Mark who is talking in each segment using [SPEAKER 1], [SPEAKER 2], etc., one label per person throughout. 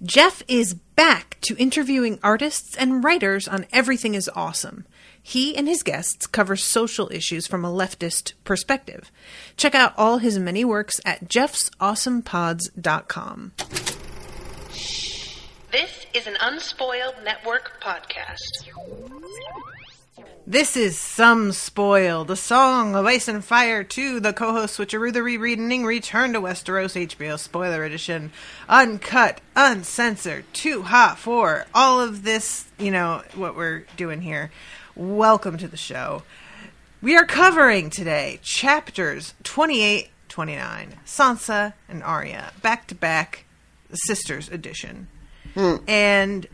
[SPEAKER 1] Jeff is back to interviewing artists and writers on Everything is Awesome. He and his guests cover social issues from a leftist perspective. Check out all his many works at jeffsawesomepods.com. This is an Unspoiled Network podcast. This is Some Spoiled, a Song of Ice and Fire 2, the co-host switcheroo, the rereading, Return to Westeros, HBO spoiler edition, uncut, uncensored, too hot for all of this, what we're doing here. Welcome to the show. We are covering today chapters 28, 29, Sansa and Arya, back-to-back, the Sisters edition. And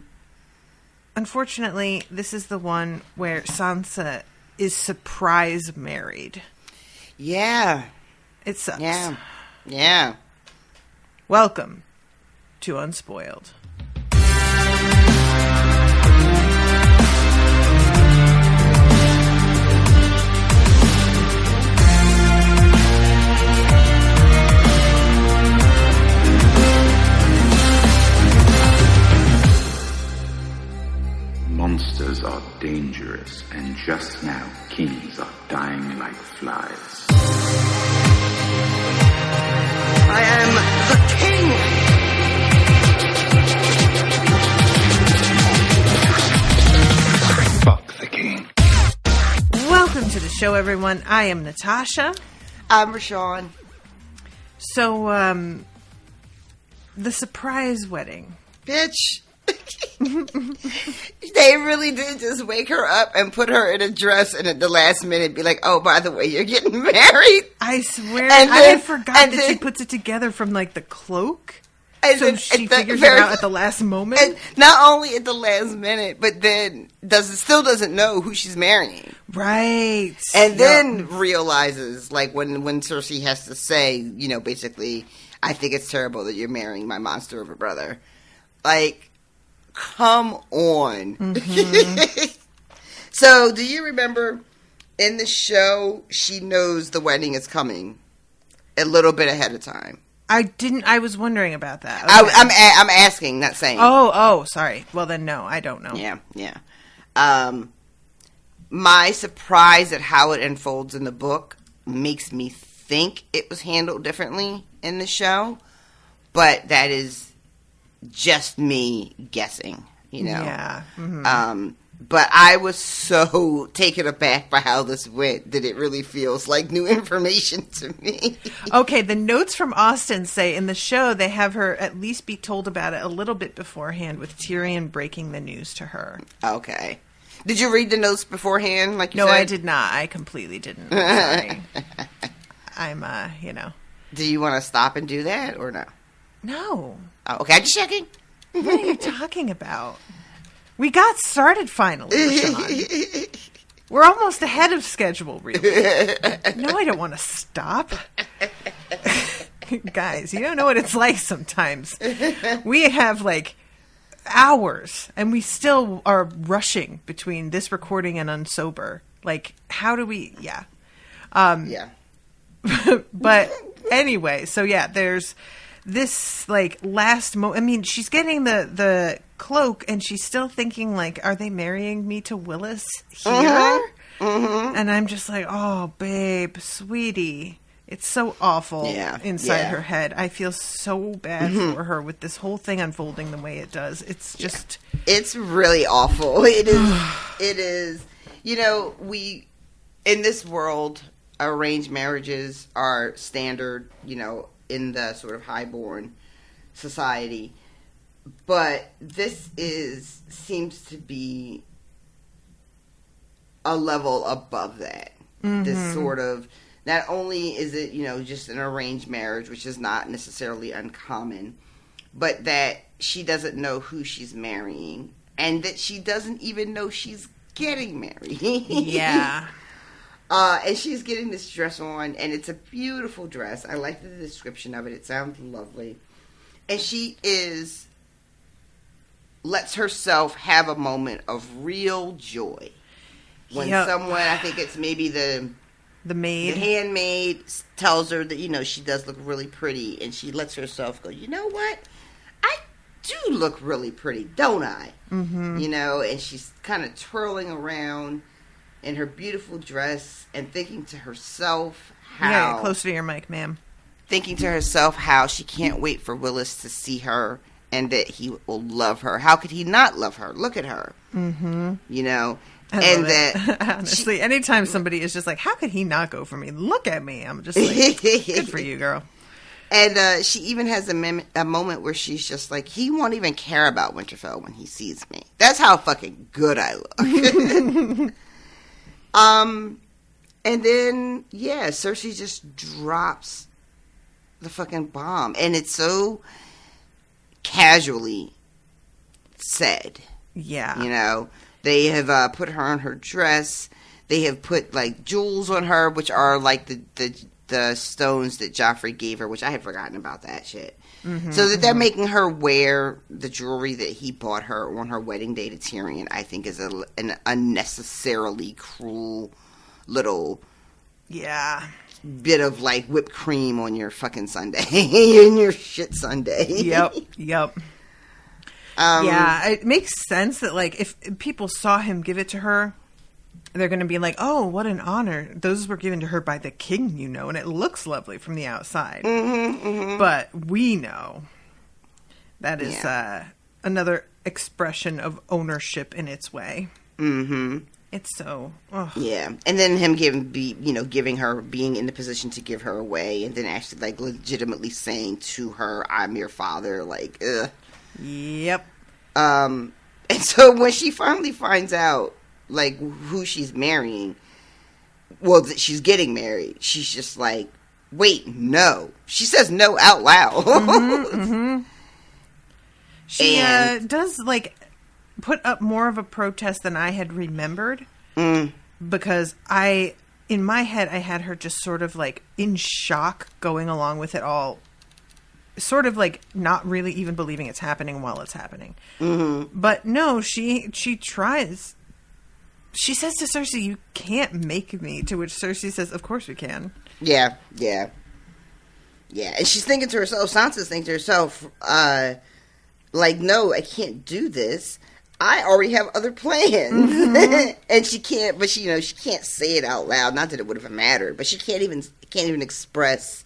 [SPEAKER 1] unfortunately, this is the one where Sansa is surprise married.
[SPEAKER 2] Yeah.
[SPEAKER 1] It sucks.
[SPEAKER 2] Yeah.
[SPEAKER 1] Welcome to Unspoiled.
[SPEAKER 3] Monsters are dangerous, and just now kings are dying like flies.
[SPEAKER 2] I am the king!
[SPEAKER 3] Fuck the king.
[SPEAKER 1] Welcome to the show, everyone. I am Natasha.
[SPEAKER 2] I'm Rashawn.
[SPEAKER 1] So, the surprise wedding.
[SPEAKER 2] Bitch. They really did just wake her up and put her in a dress and at the last minute be like, oh, by the way, you're getting married.
[SPEAKER 1] I swear, I forgot that she puts it together from, the cloak. And so she figures it out at the last moment?
[SPEAKER 2] And not only at the last minute, but then still doesn't know who she's marrying.
[SPEAKER 1] Right.
[SPEAKER 2] And then realizes, when Cersei has to say, basically, I think it's terrible that you're marrying my monster of a brother. Come on. Mm-hmm. So, do you remember in the show, she knows the wedding is coming a little bit ahead of time?
[SPEAKER 1] I didn't. I was wondering about that.
[SPEAKER 2] Okay. I'm asking, not saying.
[SPEAKER 1] Oh, sorry. Well, then, no, I don't know.
[SPEAKER 2] Yeah. My surprise at how it unfolds in the book makes me think it was handled differently in the show, but that is just me guessing,
[SPEAKER 1] Yeah. Mm-hmm.
[SPEAKER 2] But I was so taken aback by how this went that it really feels like new information to me.
[SPEAKER 1] Okay, the notes from Austin say in the show they have her at least be told about it a little bit beforehand, with Tyrion breaking the news to her.
[SPEAKER 2] Okay. Did you read the notes beforehand, like you
[SPEAKER 1] said?
[SPEAKER 2] No,
[SPEAKER 1] I did not. I completely didn't. Sorry. I'm,
[SPEAKER 2] Do you want to stop and do that, or no?
[SPEAKER 1] No.
[SPEAKER 2] Oh, okay, I'm just checking.
[SPEAKER 1] What are you talking about? We got started finally, Rashawn. We're almost ahead of schedule, really. No, I don't want to stop. Guys, you don't know what it's like sometimes. We have, hours, and we still are rushing between this recording and Unsober. How do we... Yeah.
[SPEAKER 2] Yeah.
[SPEAKER 1] But anyway, so yeah, there's this last moment. I mean, she's getting the cloak and she's still thinking are they marrying me to Willis here?
[SPEAKER 2] Mm-hmm.
[SPEAKER 1] And I'm just oh, babe, sweetie, it's so awful inside her head. I feel so bad for her with this whole thing unfolding the way it does. It's just
[SPEAKER 2] it's really awful. It is we in this world, arranged marriages are standard, in the sort of highborn society. But this seems to be a level above that. Mm-hmm. This sort of, not only is it, just an arranged marriage, which is not necessarily uncommon, but that she doesn't know who she's marrying, and that she doesn't even know she's getting married.
[SPEAKER 1] Yeah.
[SPEAKER 2] And she's getting this dress on, and it's a beautiful dress. I like the description of it. It sounds lovely. And she lets herself have a moment of real joy. When someone, I think it's maybe the maid, the handmaid, tells her that, she does look really pretty, and she lets herself go, you know what? I do look really pretty, don't I? Mm-hmm. You know, and she's kind of twirling around in her beautiful dress and thinking to herself how...
[SPEAKER 1] Yeah, closer to your mic, ma'am.
[SPEAKER 2] Thinking to herself how she can't wait for Willis to see her and that he will love her. How could he not love her? Look at her. Mm-hmm. You know? And that...
[SPEAKER 1] Honestly, anytime somebody is just like, how could he not go for me? Look at me. I'm just like, good for you, girl.
[SPEAKER 2] And she even has a moment where she's just like, he won't even care about Winterfell when he sees me. That's how fucking good I look. And then, yeah, Cersei just drops the fucking bomb. And it's so casually said.
[SPEAKER 1] Yeah.
[SPEAKER 2] You know, they have put her on her dress. They have put, like, jewels on her, which are, like, the stones that Joffrey gave her, which I had forgotten about that shit. Mm-hmm, so that they're making her wear the jewelry that he bought her on her wedding day to Tyrion, I think is an unnecessarily cruel little bit of, like, whipped cream on your fucking sundae. In your shit sundae.
[SPEAKER 1] Yep. Yeah, it makes sense that, like, if people saw him give it to her, they're going to be like, oh, what an honor. Those were given to her by the king, you know, and it looks lovely from the outside. Mm-hmm, mm-hmm. But we know that is another expression of ownership in its way. Mm-hmm. It's so... Ugh.
[SPEAKER 2] Yeah. And then him giving her, being in the position to give her away, and then actually, like, legitimately saying to her, I'm your father, like, ugh.
[SPEAKER 1] Yep.
[SPEAKER 2] And so when she finally finds out, like, who she's marrying, well, that she's getting married, she's just like, wait, no. She says no out loud. Mm-hmm, mm-hmm.
[SPEAKER 1] She does, like, put up more of a protest than I had remembered. Because in my head, I had her just sort of, like, in shock going along with it all. Sort of, like, not really even believing it's happening while it's happening. Mm-hmm. But no, she tries... She says to Cersei, you can't make me. To which Cersei says, of course we can. Yeah.
[SPEAKER 2] And she's thinking to herself, Sansa's thinking to herself, like, no, I can't do this. I already have other plans. Mm-hmm. And she can't, but she can't say it out loud. Not that it would have mattered, but she can't even express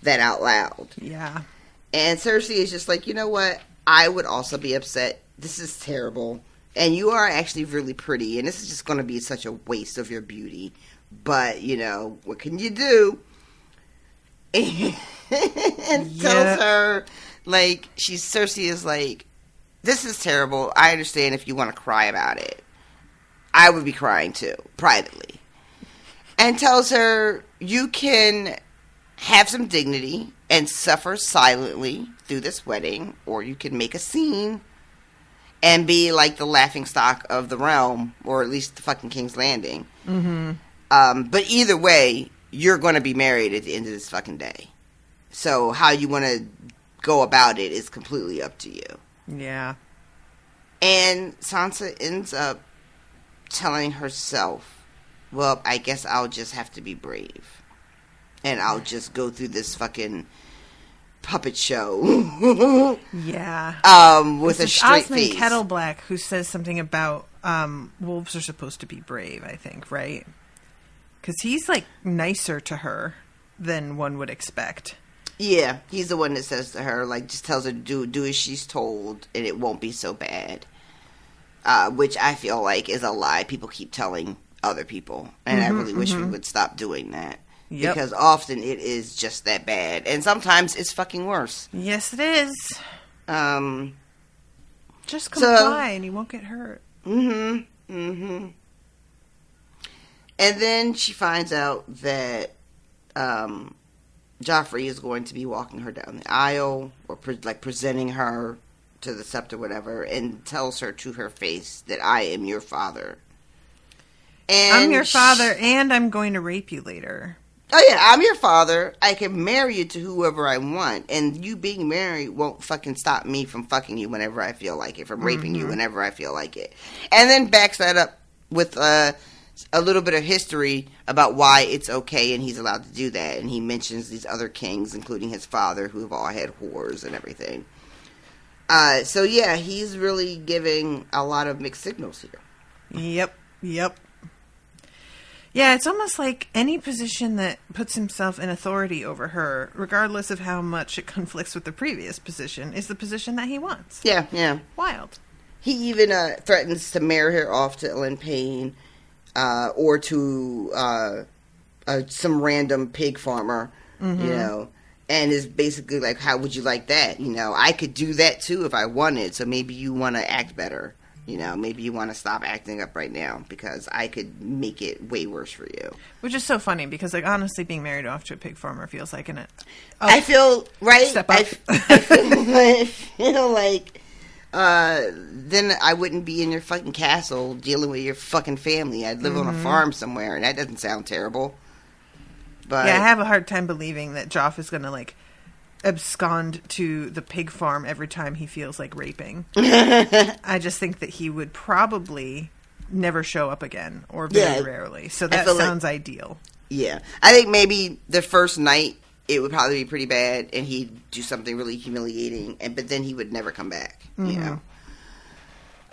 [SPEAKER 2] that out loud.
[SPEAKER 1] Yeah.
[SPEAKER 2] And Cersei is just like, you know what? I would also be upset. This is terrible. And you are actually really pretty, and this is just going to be such a waste of your beauty. But, you know, what can you do? And tells her, like, Cersei is like, this is terrible. I understand if you want to cry about it. I would be crying too, privately. And tells her, you can have some dignity and suffer silently through this wedding, or you can make a scene and be like the laughingstock of the realm, or at least the fucking King's Landing. Mm-hmm. But either way, you're going to be married at the end of this fucking day. So how you want to go about it is completely up to you.
[SPEAKER 1] Yeah.
[SPEAKER 2] And Sansa ends up telling herself, well, I guess I'll just have to be brave. And I'll just go through this fucking puppet show.
[SPEAKER 1] Yeah.
[SPEAKER 2] With a straight
[SPEAKER 1] Osmond
[SPEAKER 2] face.
[SPEAKER 1] Kettleblack, who says something about wolves are supposed to be brave, I think, right? Because he's, like, nicer to her than one would expect.
[SPEAKER 2] Yeah, he's the one that says to her, like, just tells her to do as she's told, and it won't be so bad. Which I feel like is a lie people keep telling other people. And I really wish we would stop doing that. Yep. Because often it is just that bad. And sometimes it's fucking worse.
[SPEAKER 1] Yes, it is. Just comply and you won't get hurt.
[SPEAKER 2] Mm-hmm. Mm-hmm. And then she finds out that Joffrey is going to be walking her down the aisle, or presenting her to the scepter, whatever, and tells her to her face that I am your father. And
[SPEAKER 1] I'm your father, and I'm going to rape you later.
[SPEAKER 2] Oh yeah, I'm your father. I can marry you to whoever I want, and you being married won't fucking stop me from fucking you whenever I feel like it, from raping you whenever I feel like it. And then backs that up with a little bit of history about why it's okay and he's allowed to do that. And he mentions these other kings, including his father, who have all had whores and everything. So yeah, he's really giving a lot of mixed signals here.
[SPEAKER 1] Yep. Yeah, it's almost like any position that puts himself in authority over her, regardless of how much it conflicts with the previous position, is the position that he wants.
[SPEAKER 2] Yeah.
[SPEAKER 1] Wild.
[SPEAKER 2] He even threatens to marry her off to Ellen Payne, or to some random pig farmer, and is basically like, how would you like that? I could do that too if I wanted, so maybe you want to act better. Maybe you want to stop acting up right now because I could make it way worse for you.
[SPEAKER 1] Which is so funny because, like, honestly, being married off to a pig farmer feels like
[SPEAKER 2] I feel, right?
[SPEAKER 1] Step up.
[SPEAKER 2] I feel like then I wouldn't be in your fucking castle dealing with your fucking family. I'd live on a farm somewhere, and that doesn't sound terrible. But
[SPEAKER 1] yeah, I have a hard time believing that Joff is going to, like, abscond to the pig farm every time he feels like raping. I just think that he would probably never show up again, or very rarely. So that sounds ideal.
[SPEAKER 2] Yeah. I think maybe the first night it would probably be pretty bad, and he'd do something really humiliating, but then he would never come back. And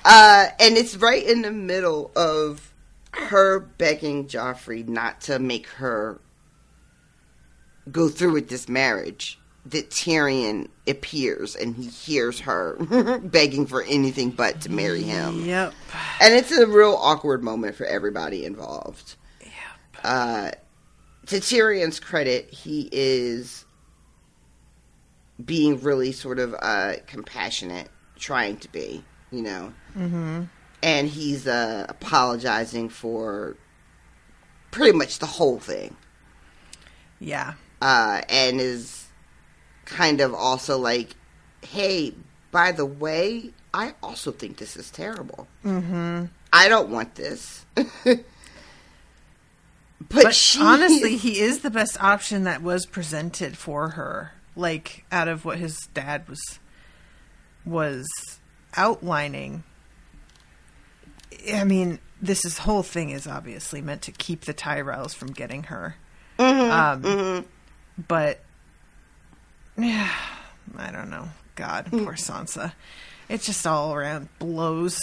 [SPEAKER 2] it's right in the middle of her begging Joffrey not to make her go through with this marriage that Tyrion appears, and he hears her begging for anything but to marry him.
[SPEAKER 1] Yep.
[SPEAKER 2] And it's a real awkward moment for everybody involved.
[SPEAKER 1] Yep.
[SPEAKER 2] To Tyrion's credit, he is being really sort of compassionate, trying to be, And he's apologizing for pretty much the whole thing.
[SPEAKER 1] Yeah.
[SPEAKER 2] And is kind of also like, hey, by the way, I also think this is terrible. I don't want this. But
[SPEAKER 1] honestly, he is the best option that was presented for her. Like, out of what his dad was outlining. I mean, this whole thing is obviously meant to keep the Tyrells from getting her. But yeah, I don't know. God, poor Sansa. It's just all around blows.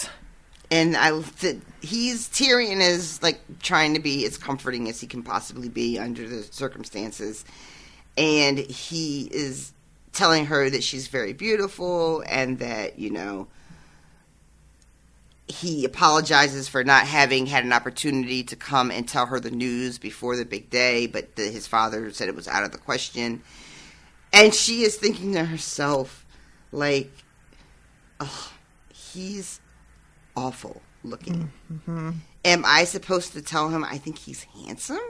[SPEAKER 2] And Tyrion is like trying to be as comforting as he can possibly be under the circumstances. And he is telling her that she's very beautiful and that, he apologizes for not having had an opportunity to come and tell her the news before the big day, but his father said it was out of the question. And she is thinking to herself, like, oh, he's awful looking. Am I supposed to tell him I think he's handsome?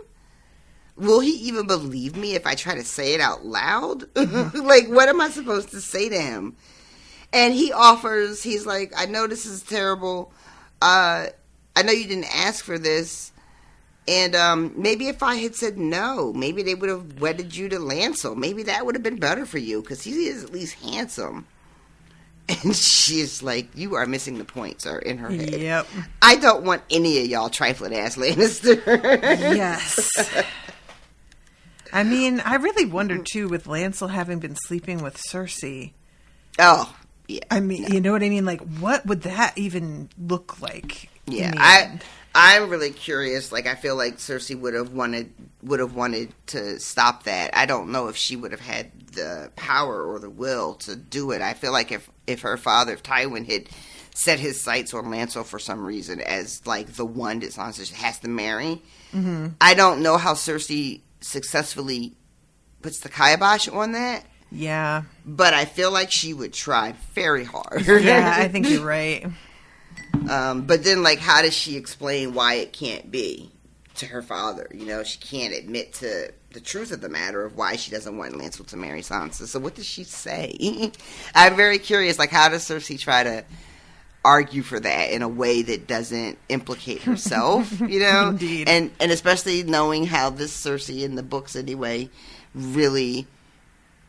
[SPEAKER 2] Will he even believe me if I try to say it out loud? Like, what am I supposed to say to him? And he's like, I know this is terrible. I know you didn't ask for this. And maybe if I had said no, maybe they would have wedded you to Lancel. Maybe that would have been better for you, because he is at least handsome. And she's like, you are missing the point, sir, in her head.
[SPEAKER 1] Yep.
[SPEAKER 2] I don't want any of y'all trifling ass Lannister.
[SPEAKER 1] Yes. I mean, I really wondered, too, with Lancel having been sleeping with Cersei.
[SPEAKER 2] Oh, yeah.
[SPEAKER 1] I mean, you know what I mean? Like, what would that even look like?
[SPEAKER 2] Yeah, I'm really curious. Like, I feel like Cersei would have wanted to stop that. I don't know if she would have had the power or the will to do it. I feel like if her father, if Tywin had set his sights on Lancel for some reason as like the one that Sansa has to marry, I don't know how Cersei successfully puts the kibosh on that.
[SPEAKER 1] Yeah.
[SPEAKER 2] But I feel like she would try very hard.
[SPEAKER 1] Yeah, I think you're right.
[SPEAKER 2] But then, like, how does she explain why it can't be to her father? She can't admit to the truth of the matter of why she doesn't want Lancel to marry Sansa. So what does she say? I'm very curious, like, how does Cersei try to argue for that in a way that doesn't implicate herself,
[SPEAKER 1] Indeed.
[SPEAKER 2] And especially knowing how this Cersei in the books anyway really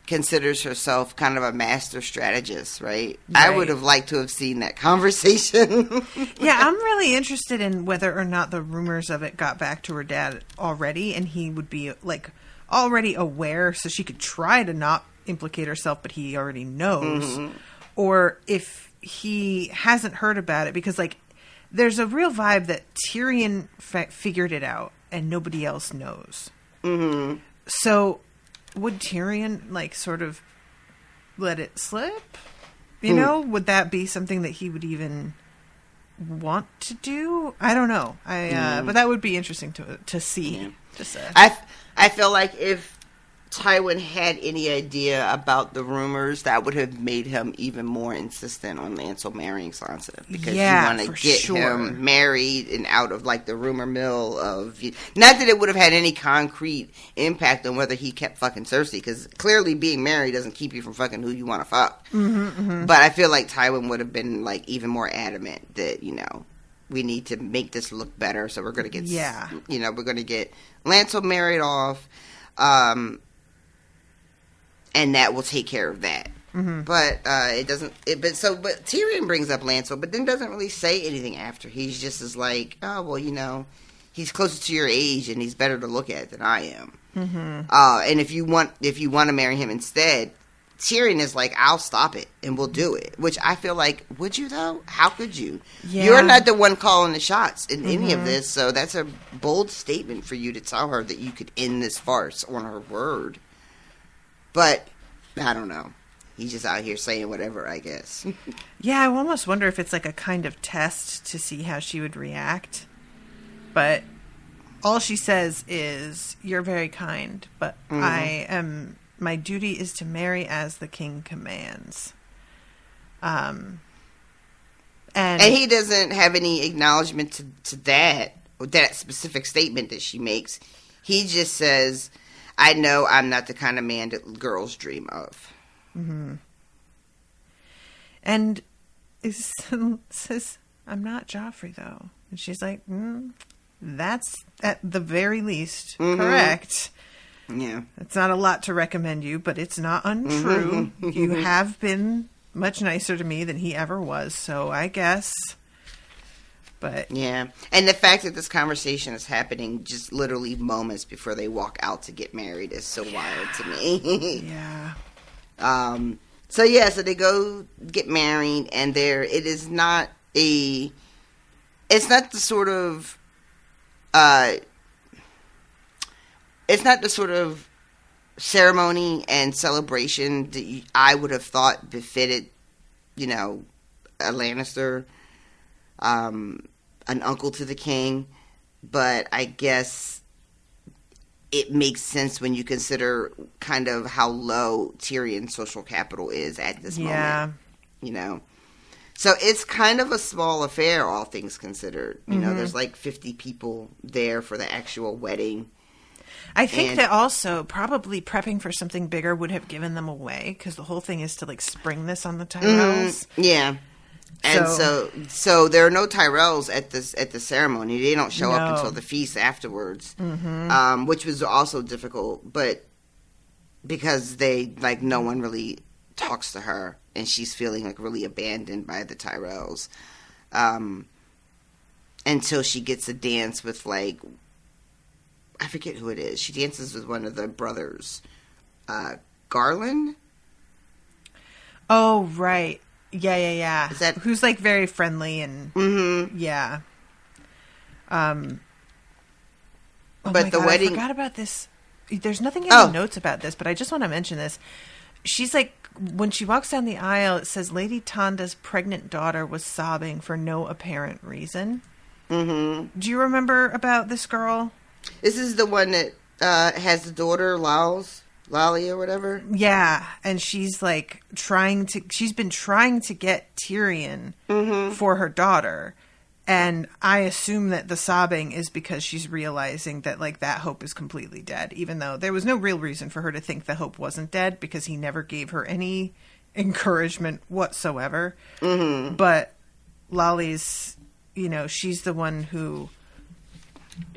[SPEAKER 2] considers herself kind of a master strategist, right? I would have liked to have seen that conversation.
[SPEAKER 1] Yeah, I'm really interested in whether or not the rumors of it got back to her dad already, and he would be, like, already aware so she could try to not implicate herself, but he already knows. or if he hasn't heard about it, because like there's a real vibe that Tyrion figured it out and nobody else knows. Mm-hmm. So would Tyrion like sort of let it slip? You know, would that be something that he would even want to do? I don't know. But that would be interesting to see.
[SPEAKER 2] Yeah.
[SPEAKER 1] Just
[SPEAKER 2] I feel like if Tywin had any idea about the rumors, that would have made him even more insistent on Lancel marrying Sansa, because you want to get him married and out of like the rumor mill of, not that it would have had any concrete impact on whether he kept fucking Cersei, because clearly being married doesn't keep you from fucking who you want to fuck. Mm-hmm, mm-hmm. But I feel like Tywin would have been like even more adamant that, you know, we need to make this look better, so we're going to get, we're going to get Lancel married off, and that will take care of that. Mm-hmm. But it doesn't. But Tyrion brings up Lancel, but then doesn't really say anything after. He's just is like, oh well, you know, he's closer to your age and he's better to look at than I am. Mm-hmm. And if you want to marry him instead, Tyrion is like, I'll stop it and we'll do it. Which I feel like, would you though? How could you? Yeah. You're not the one calling the shots in any of this, so that's a bold statement for you to tell her that you could end this farce on her word. But, I don't know. He's just out here saying whatever, I guess.
[SPEAKER 1] Yeah, I almost wonder if it's like a kind of test to see how she would react. But all she says is, you're very kind, but my duty is to marry as the king commands. And
[SPEAKER 2] he doesn't have any acknowledgement to that specific statement that she makes. He just says, I know I'm not the kind of man that girls dream of. Mm-hmm.
[SPEAKER 1] And it says, I'm not Joffrey, though. And she's like, that's at the very least correct.
[SPEAKER 2] Yeah.
[SPEAKER 1] It's not a lot to recommend you, but it's not untrue. You have been much nicer to me than he ever was, so I guess... But
[SPEAKER 2] yeah, and the fact that this conversation is happening just literally moments before they walk out to get married is so wild to me.
[SPEAKER 1] Yeah.
[SPEAKER 2] So they go get married, and it's not the sort of ceremony and celebration that I would have thought befitted, you know, a Lannister. An uncle to the king, but I guess it makes sense when you consider kind of how low Tyrion's social capital is at this moment. You know? So it's kind of a small affair, all things considered. You know, there's like 50 people there for the actual wedding.
[SPEAKER 1] I think that also probably prepping for something bigger would have given them away, because the whole thing is to like spring this on the Tyrells.
[SPEAKER 2] Yeah. And so there are no Tyrells at the ceremony. They don't show up until the feast afterwards, which was also difficult. But because no one really talks to her, and she's feeling like really abandoned by the Tyrells, until she gets a dance with I forget who it is. She dances with one of the brothers, Garland.
[SPEAKER 1] Oh, right. Yeah.
[SPEAKER 2] Is that
[SPEAKER 1] who's like very friendly and yeah.
[SPEAKER 2] But the wedding.
[SPEAKER 1] I forgot about this. There's nothing in the notes about this, but I just want to mention this. She's like, when she walks down the aisle, it says Lady Tanda's pregnant daughter was sobbing for no apparent reason. Mm-hmm. Do you remember about this girl?
[SPEAKER 2] This is the one that has the daughter, Lolly or whatever.
[SPEAKER 1] Yeah, and she's like she's been trying to get Tyrion for her daughter, and I assume that the sobbing is because she's realizing that like that hope is completely dead, even though there was no real reason for her to think the hope wasn't dead, because he never gave her any encouragement whatsoever. But Lolly's, you know, she's the one who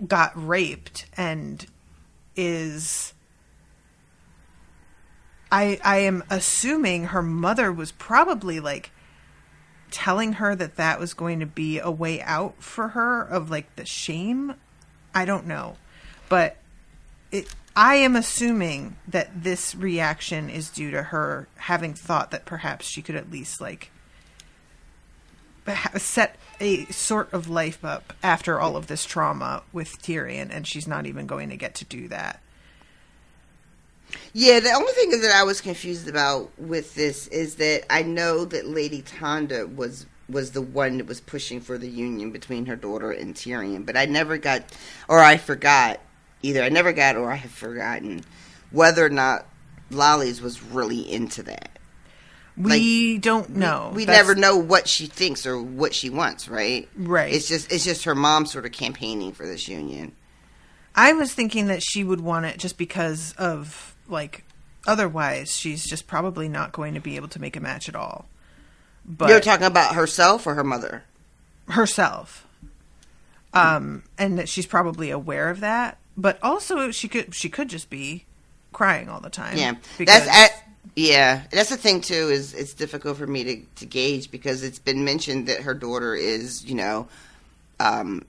[SPEAKER 1] got raped and is... I am assuming her mother was probably like telling her that was going to be a way out for her of like the shame. I don't know, but I am assuming that this reaction is due to her having thought that perhaps she could at least, like, set a sort of life up after all of this trauma with Tyrion, and she's not even going to get to do that.
[SPEAKER 2] Yeah, the only thing that I was confused about with this is that I know that Lady Tonda was the one that was pushing for the union between her daughter and Tyrion, but I never got, or I forgot, either I never got or I have forgotten whether or not Lollies was really into that.
[SPEAKER 1] We don't know.
[SPEAKER 2] We never know what she thinks or what she wants, right?
[SPEAKER 1] Right.
[SPEAKER 2] It's just her mom sort of campaigning for this union.
[SPEAKER 1] I was thinking that she would want it just because of, like, otherwise she's just probably not going to be able to make a match at all. But
[SPEAKER 2] you're talking about herself or her mother?
[SPEAKER 1] Herself. And that she's probably aware of that. But also she could just be crying all the time.
[SPEAKER 2] Yeah.
[SPEAKER 1] Because
[SPEAKER 2] That's the thing too, is it's difficult for me to gauge because it's been mentioned that her daughter is, you know, I'm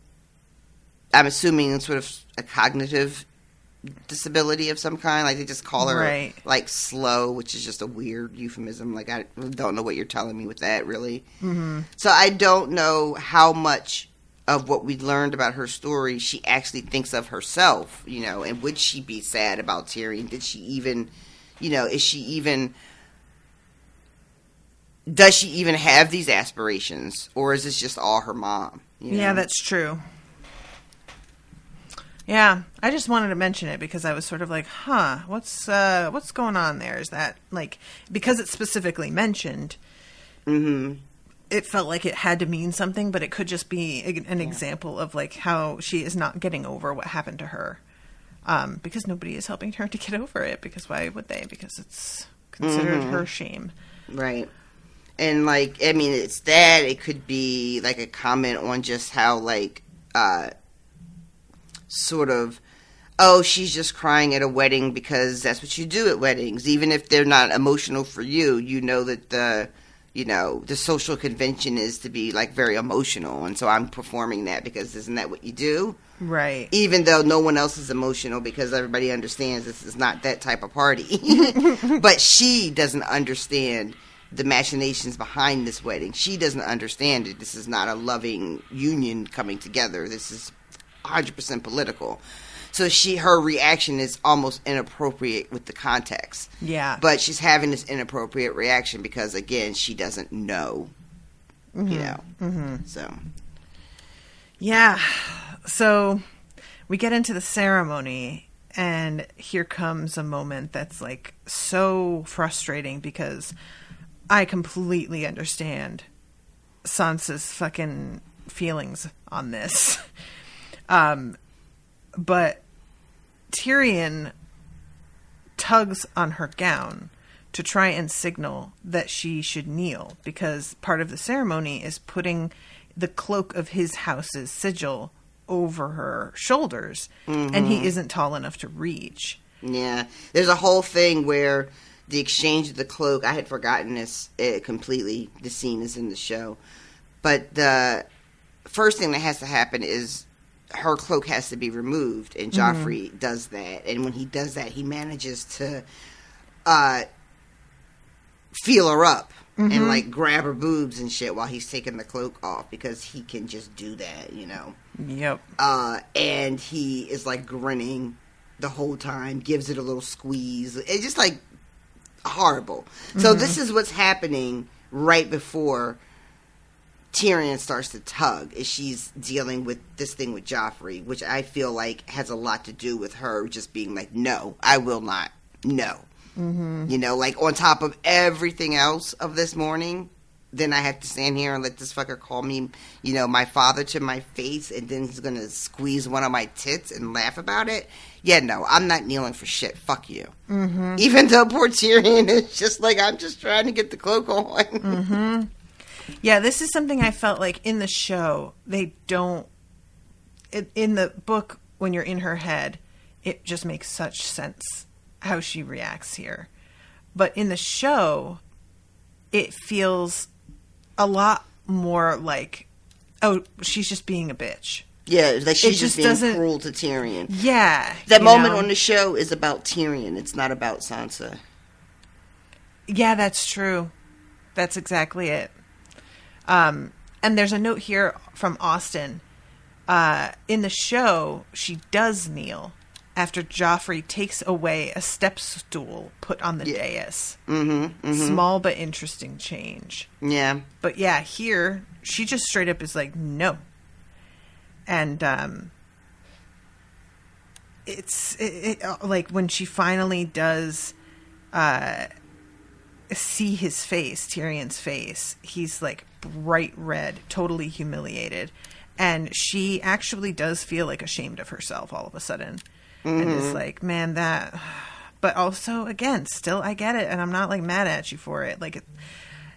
[SPEAKER 2] assuming sort of a cognitive disability of some kind. Like they just call her like slow, which is just a weird euphemism. Like I don't know what you're telling me with that really. Mm-hmm. So I don't know how much of what we learned about her story she actually thinks of herself, you know, and would she be sad about Tyrion? Did she even, you know, does she even have these aspirations, or is this just all her mom? You know?
[SPEAKER 1] Yeah, that's true. Yeah, I just wanted to mention it because I was sort of like, what's going on there? Is that, like, because it's specifically mentioned, it felt like it had to mean something, but it could just be an example of, like, how she is not getting over what happened to her. Because nobody is helping her to get over it, because why would they? Because it's considered her shame. Right.
[SPEAKER 2] And, like, I mean, it's that. It could be, like, a comment on just how, like, sort of, oh, she's just crying at a wedding because that's what you do at weddings. Even if they're not emotional for you, you know that the social convention is to be, like, very emotional. And so I'm performing that because isn't that what you do?
[SPEAKER 1] Right.
[SPEAKER 2] Even though no one else is emotional because everybody understands this is not that type of party. But she doesn't understand the machinations behind this wedding. She doesn't understand it. This is not a loving union coming together. This is 100% political. So her reaction is almost inappropriate with the context.
[SPEAKER 1] Yeah.
[SPEAKER 2] But she's having this inappropriate reaction because, again, she doesn't know. You know. Mm-hmm. So.
[SPEAKER 1] Yeah. So we get into the ceremony, and here comes a moment that's, like, so frustrating because I completely understand Sansa's fucking feelings on this. But Tyrion tugs on her gown to try and signal that she should kneel, because part of the ceremony is putting the cloak of his house's sigil over her shoulders, and he isn't tall enough to reach.
[SPEAKER 2] Yeah. There's a whole thing where the exchange of the cloak, I had forgotten this completely. The scene is in the show. But the first thing that has to happen is her cloak has to be removed, and Joffrey does that. And when he does that, he manages to feel her up and, like, grab her boobs and shit while he's taking the cloak off, because he can just do that, you know.
[SPEAKER 1] Yep.
[SPEAKER 2] And he is, like, grinning the whole time, gives it a little squeeze. It's just, like, horrible. So this is what's happening right before Tyrion starts to tug, is she's dealing with this thing with Joffrey, which I feel like has a lot to do with her just being like, no, I will not, no. You know, like, on top of everything else of this morning, then I have to stand here and let this fucker call me, you know, my father to my face, and then he's gonna squeeze one of my tits and laugh about it. Yeah, no, I'm not kneeling for shit. Fuck you. Even though poor Tyrion is just like, I'm just trying to get the cloak on.
[SPEAKER 1] Yeah, this is something I felt like in the show, they don't... In the book, when you're in her head, it just makes such sense how she reacts here. But in the show, it feels a lot more like, oh, she's just being a bitch.
[SPEAKER 2] Yeah, like she's just being cruel to Tyrion. Yeah. That moment on the show is about Tyrion. It's not about Sansa.
[SPEAKER 1] Yeah, that's true. That's exactly it. And there's a note here from Austin. In the show, she does kneel after Joffrey takes away a step stool put on the dais. Small but interesting change. Yeah. But yeah, here, she just straight up is like, no. And it's like when she finally does see his face, Tyrion's face, he's like bright red, totally humiliated. And she actually does feel like ashamed of herself all of a sudden. And is like, man, that... But also, again, still I get it. And I'm not like mad at you for it. Like,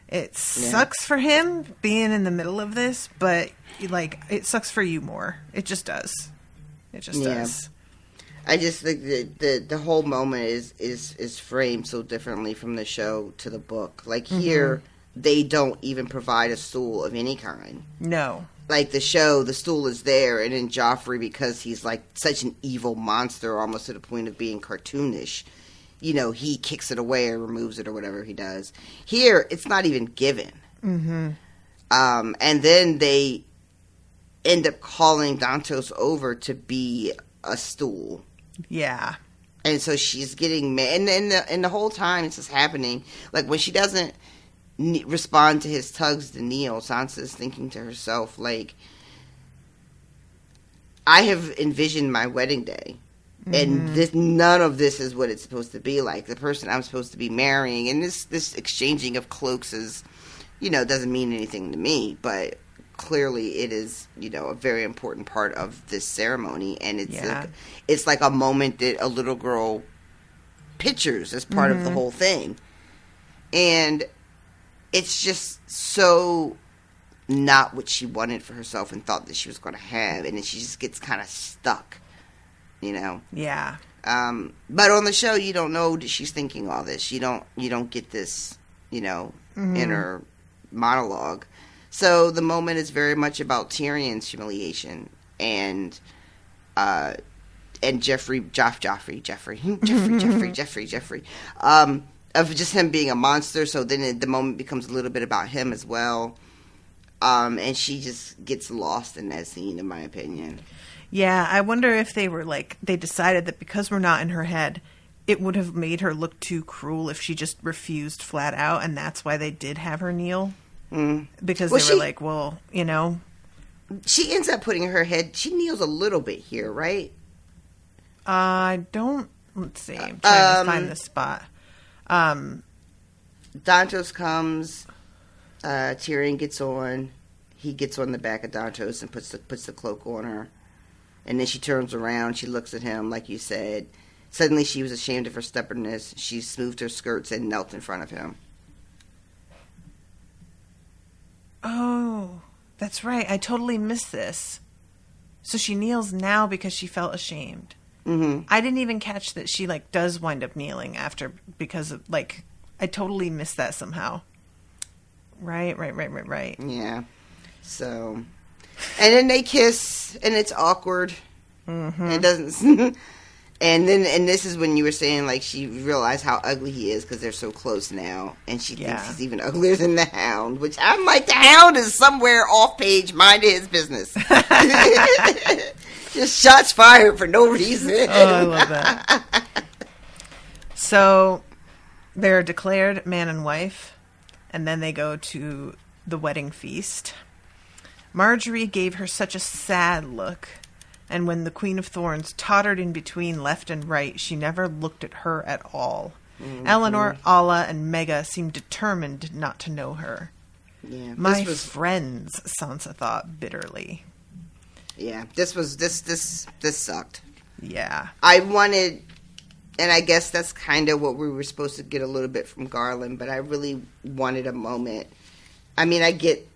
[SPEAKER 1] it sucks for him being in the middle of this, but like, it sucks for you more. It just does. It just does.
[SPEAKER 2] I just think the whole moment is framed so differently from the show to the book. Like here, they don't even provide a stool of any kind. No. Like the show, the stool is there, and in Joffrey, because he's like such an evil monster, almost to the point of being cartoonish, you know, he kicks it away or removes it or whatever he does. Here, it's not even given. And then they end up calling Dantos over to be a stool. Yeah. And so she's getting mad. And the whole time this is happening, like when she doesn't respond to his tugs to kneel, Sansa is thinking to herself, like, I have envisioned my wedding day. And none of this is what it's supposed to be like. The person I'm supposed to be marrying. And this exchanging of cloaks is, you know, doesn't mean anything to me. But clearly it is, you know, a very important part of this ceremony. And it's like a moment that a little girl pictures as part of the whole thing. And it's just so not what she wanted for herself and thought that she was going to have. And then she just gets kind of stuck, you know? Yeah. But on the show, you don't know that she's thinking all this. You don't get this, you know, inner monologue. So the moment is very much about Tyrion's humiliation and Jeffrey, of just him being a monster. So then the moment becomes a little bit about him as well. And she just gets lost in that scene, in my opinion.
[SPEAKER 1] Yeah, I wonder if they were like, they decided that because we're not in her head, it would have made her look too cruel if she just refused flat out, and that's why they did have her kneel. Because they were like, well, you know.
[SPEAKER 2] She ends up putting her head, she kneels a little bit here, right?
[SPEAKER 1] I don't, let's see, I'm trying to find the spot.
[SPEAKER 2] Dantos comes, Tyrion gets on, he gets on the back of Dantos and puts the cloak on her. And then she turns around, she looks at him, like you said. Suddenly she was ashamed of her stubbornness. She smoothed her skirts and knelt in front of him.
[SPEAKER 1] Oh, that's right. I totally missed this. So she kneels now because she felt ashamed. I didn't even catch that she, like, does wind up kneeling after, because of, like, I totally missed that somehow. Right.
[SPEAKER 2] Yeah. So... And then they kiss, and it's awkward. It doesn't. And this is when you were saying, like, she realized how ugly he is because they're so close now, and she thinks he's even uglier than the Hound. Which I'm like, the Hound is somewhere off page, minding his business. Just shots fired for no reason.
[SPEAKER 1] Oh, I love that. So they're declared man and wife, and then they go to the wedding feast. Marjorie gave her such a sad look, and when the Queen of Thorns tottered in between left and right, she never looked at her at all. Eleanor, Alla, and Mega seemed determined not to know her. Yeah, My friends, Sansa thought bitterly.
[SPEAKER 2] Yeah, this sucked. Yeah. I wanted, and I guess that's kind of what we were supposed to get a little bit from Garland, but I really wanted a moment. I mean, I get...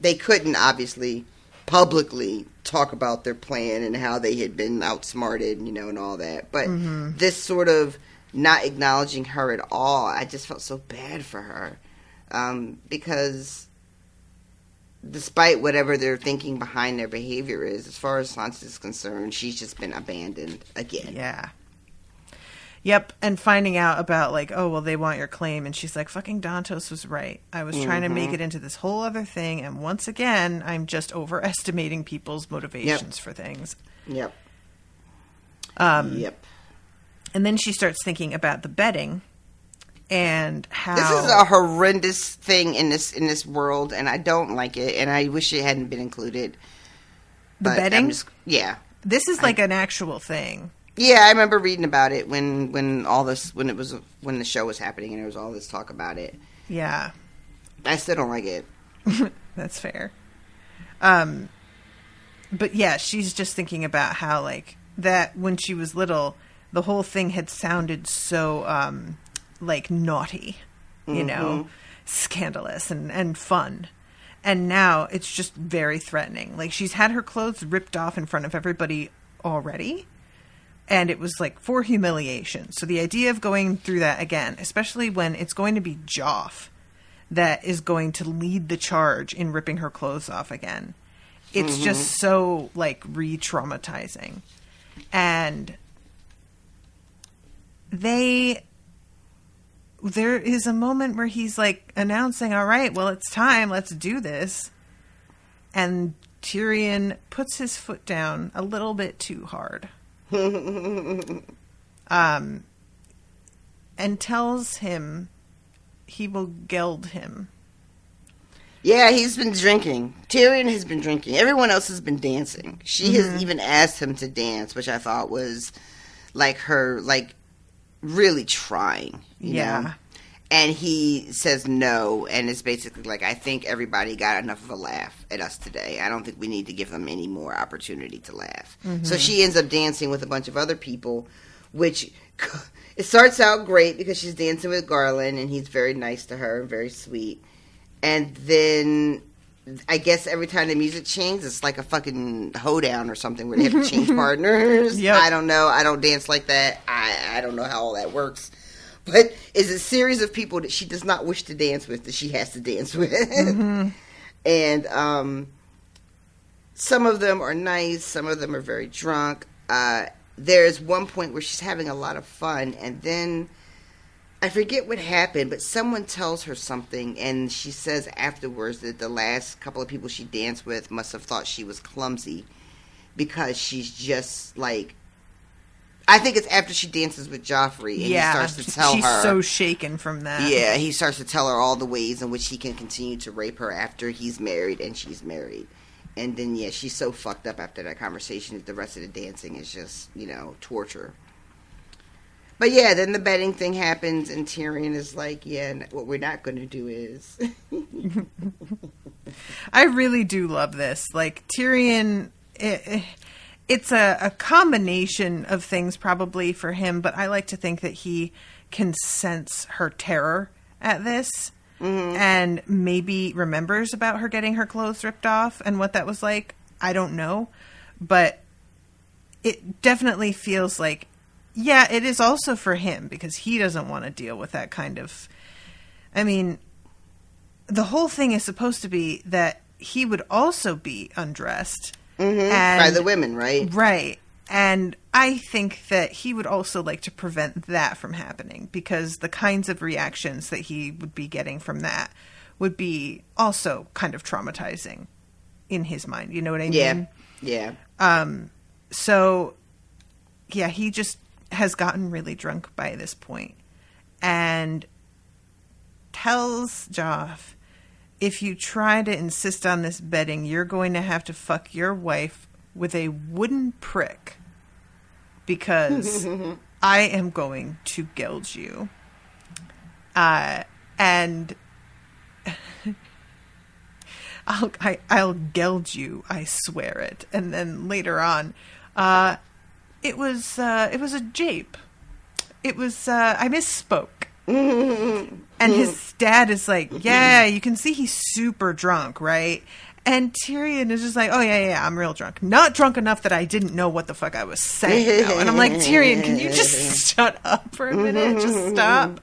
[SPEAKER 2] They couldn't, obviously, publicly talk about their plan and how they had been outsmarted, you know, and all that. But this sort of not acknowledging her at all, I just felt so bad for her. Because despite whatever they're thinking behind their behavior is, as far as Sansa is concerned, she's just been abandoned again.
[SPEAKER 1] Yeah. Yep, and finding out about, like, oh, well, they want your claim, and she's like, fucking Dantos was right. I was trying to make it into this whole other thing, and once again, I'm just overestimating people's motivations for things.
[SPEAKER 2] Yep.
[SPEAKER 1] And then she starts thinking about the betting, and how...
[SPEAKER 2] This is a horrendous thing in this world, and I don't like it, and I wish it hadn't been included.
[SPEAKER 1] The betting?
[SPEAKER 2] Yeah.
[SPEAKER 1] This is like an actual thing.
[SPEAKER 2] Yeah, I remember reading about it when the show was happening and there was all this talk about it.
[SPEAKER 1] Yeah.
[SPEAKER 2] I still don't like it.
[SPEAKER 1] That's fair. But yeah, she's just thinking about how, like, that when she was little, the whole thing had sounded so, like, naughty, you know, scandalous and fun. And now it's just very threatening. Like, she's had her clothes ripped off in front of everybody already. And it was, like, for humiliation. So the idea of going through that again, especially when it's going to be Joff that is going to lead the charge in ripping her clothes off again. It's just so, like, re-traumatizing. And there is a moment where he's, like, announcing, all right, well, it's time, let's do this. And Tyrion puts his foot down a little bit too hard. And tells him he will geld him.
[SPEAKER 2] Yeah, he's been drinking. Tyrion has been drinking. Everyone else has been dancing. She has even asked him to dance, which I thought was like her, like, really trying, you know? And he says no, and it's basically like, I think everybody got enough of a laugh at us today. I don't think we need to give them any more opportunity to laugh. So she ends up dancing with a bunch of other people, which it starts out great because she's dancing with Garland, and he's very nice to her and very sweet. And then I guess every time the music changes, it's like a fucking hoedown or something where they have to change partners. I don't know. I don't dance like that. I don't know how all that works. But it's a series of people that she does not wish to dance with that she has to dance with. And some of them are nice. Some of them are very drunk. There's one point where she's having a lot of fun. And then I forget what happened, but someone tells her something. And she says afterwards that the last couple of people she danced with must have thought she was clumsy. Because she's just like... I think it's after she dances with Joffrey, and he starts to tell her...
[SPEAKER 1] she's so shaken from that.
[SPEAKER 2] Yeah, he starts to tell her all the ways in which he can continue to rape her after he's married and she's married. And then, yeah, she's so fucked up after that conversation that the rest of the dancing is just, you know, torture. But yeah, then the betting thing happens, and Tyrion is like, yeah, what we're not going to do is...
[SPEAKER 1] I really do love this. Like, Tyrion... It's a combination of things probably for him, but I like to think that he can sense her terror at this and maybe remembers about her getting her clothes ripped off and what that was like. I don't know. But it definitely feels like, yeah, it is also for him because he doesn't want to deal with that kind of... I mean, the whole thing is supposed to be that he would also be undressed...
[SPEAKER 2] by the women, right?
[SPEAKER 1] Right. And I think that he would also like to prevent that from happening because the kinds of reactions that he would be getting from that would be also kind of traumatizing in his mind. You know what I mean?
[SPEAKER 2] Yeah.
[SPEAKER 1] So, yeah, he just has gotten really drunk by this point and tells Joff, if you try to insist on this betting, you're going to have to fuck your wife with a wooden prick because I am going to geld you. And I'll geld you, I swear it. And then later on, it was a jape. It was, I misspoke. And his dad is like, yeah, you can see he's super drunk, right? And Tyrion is just like, oh, yeah, I'm real drunk. Not drunk enough that I didn't know what the fuck I was saying, though. And I'm like, Tyrion, can you just shut up for a minute? Just stop.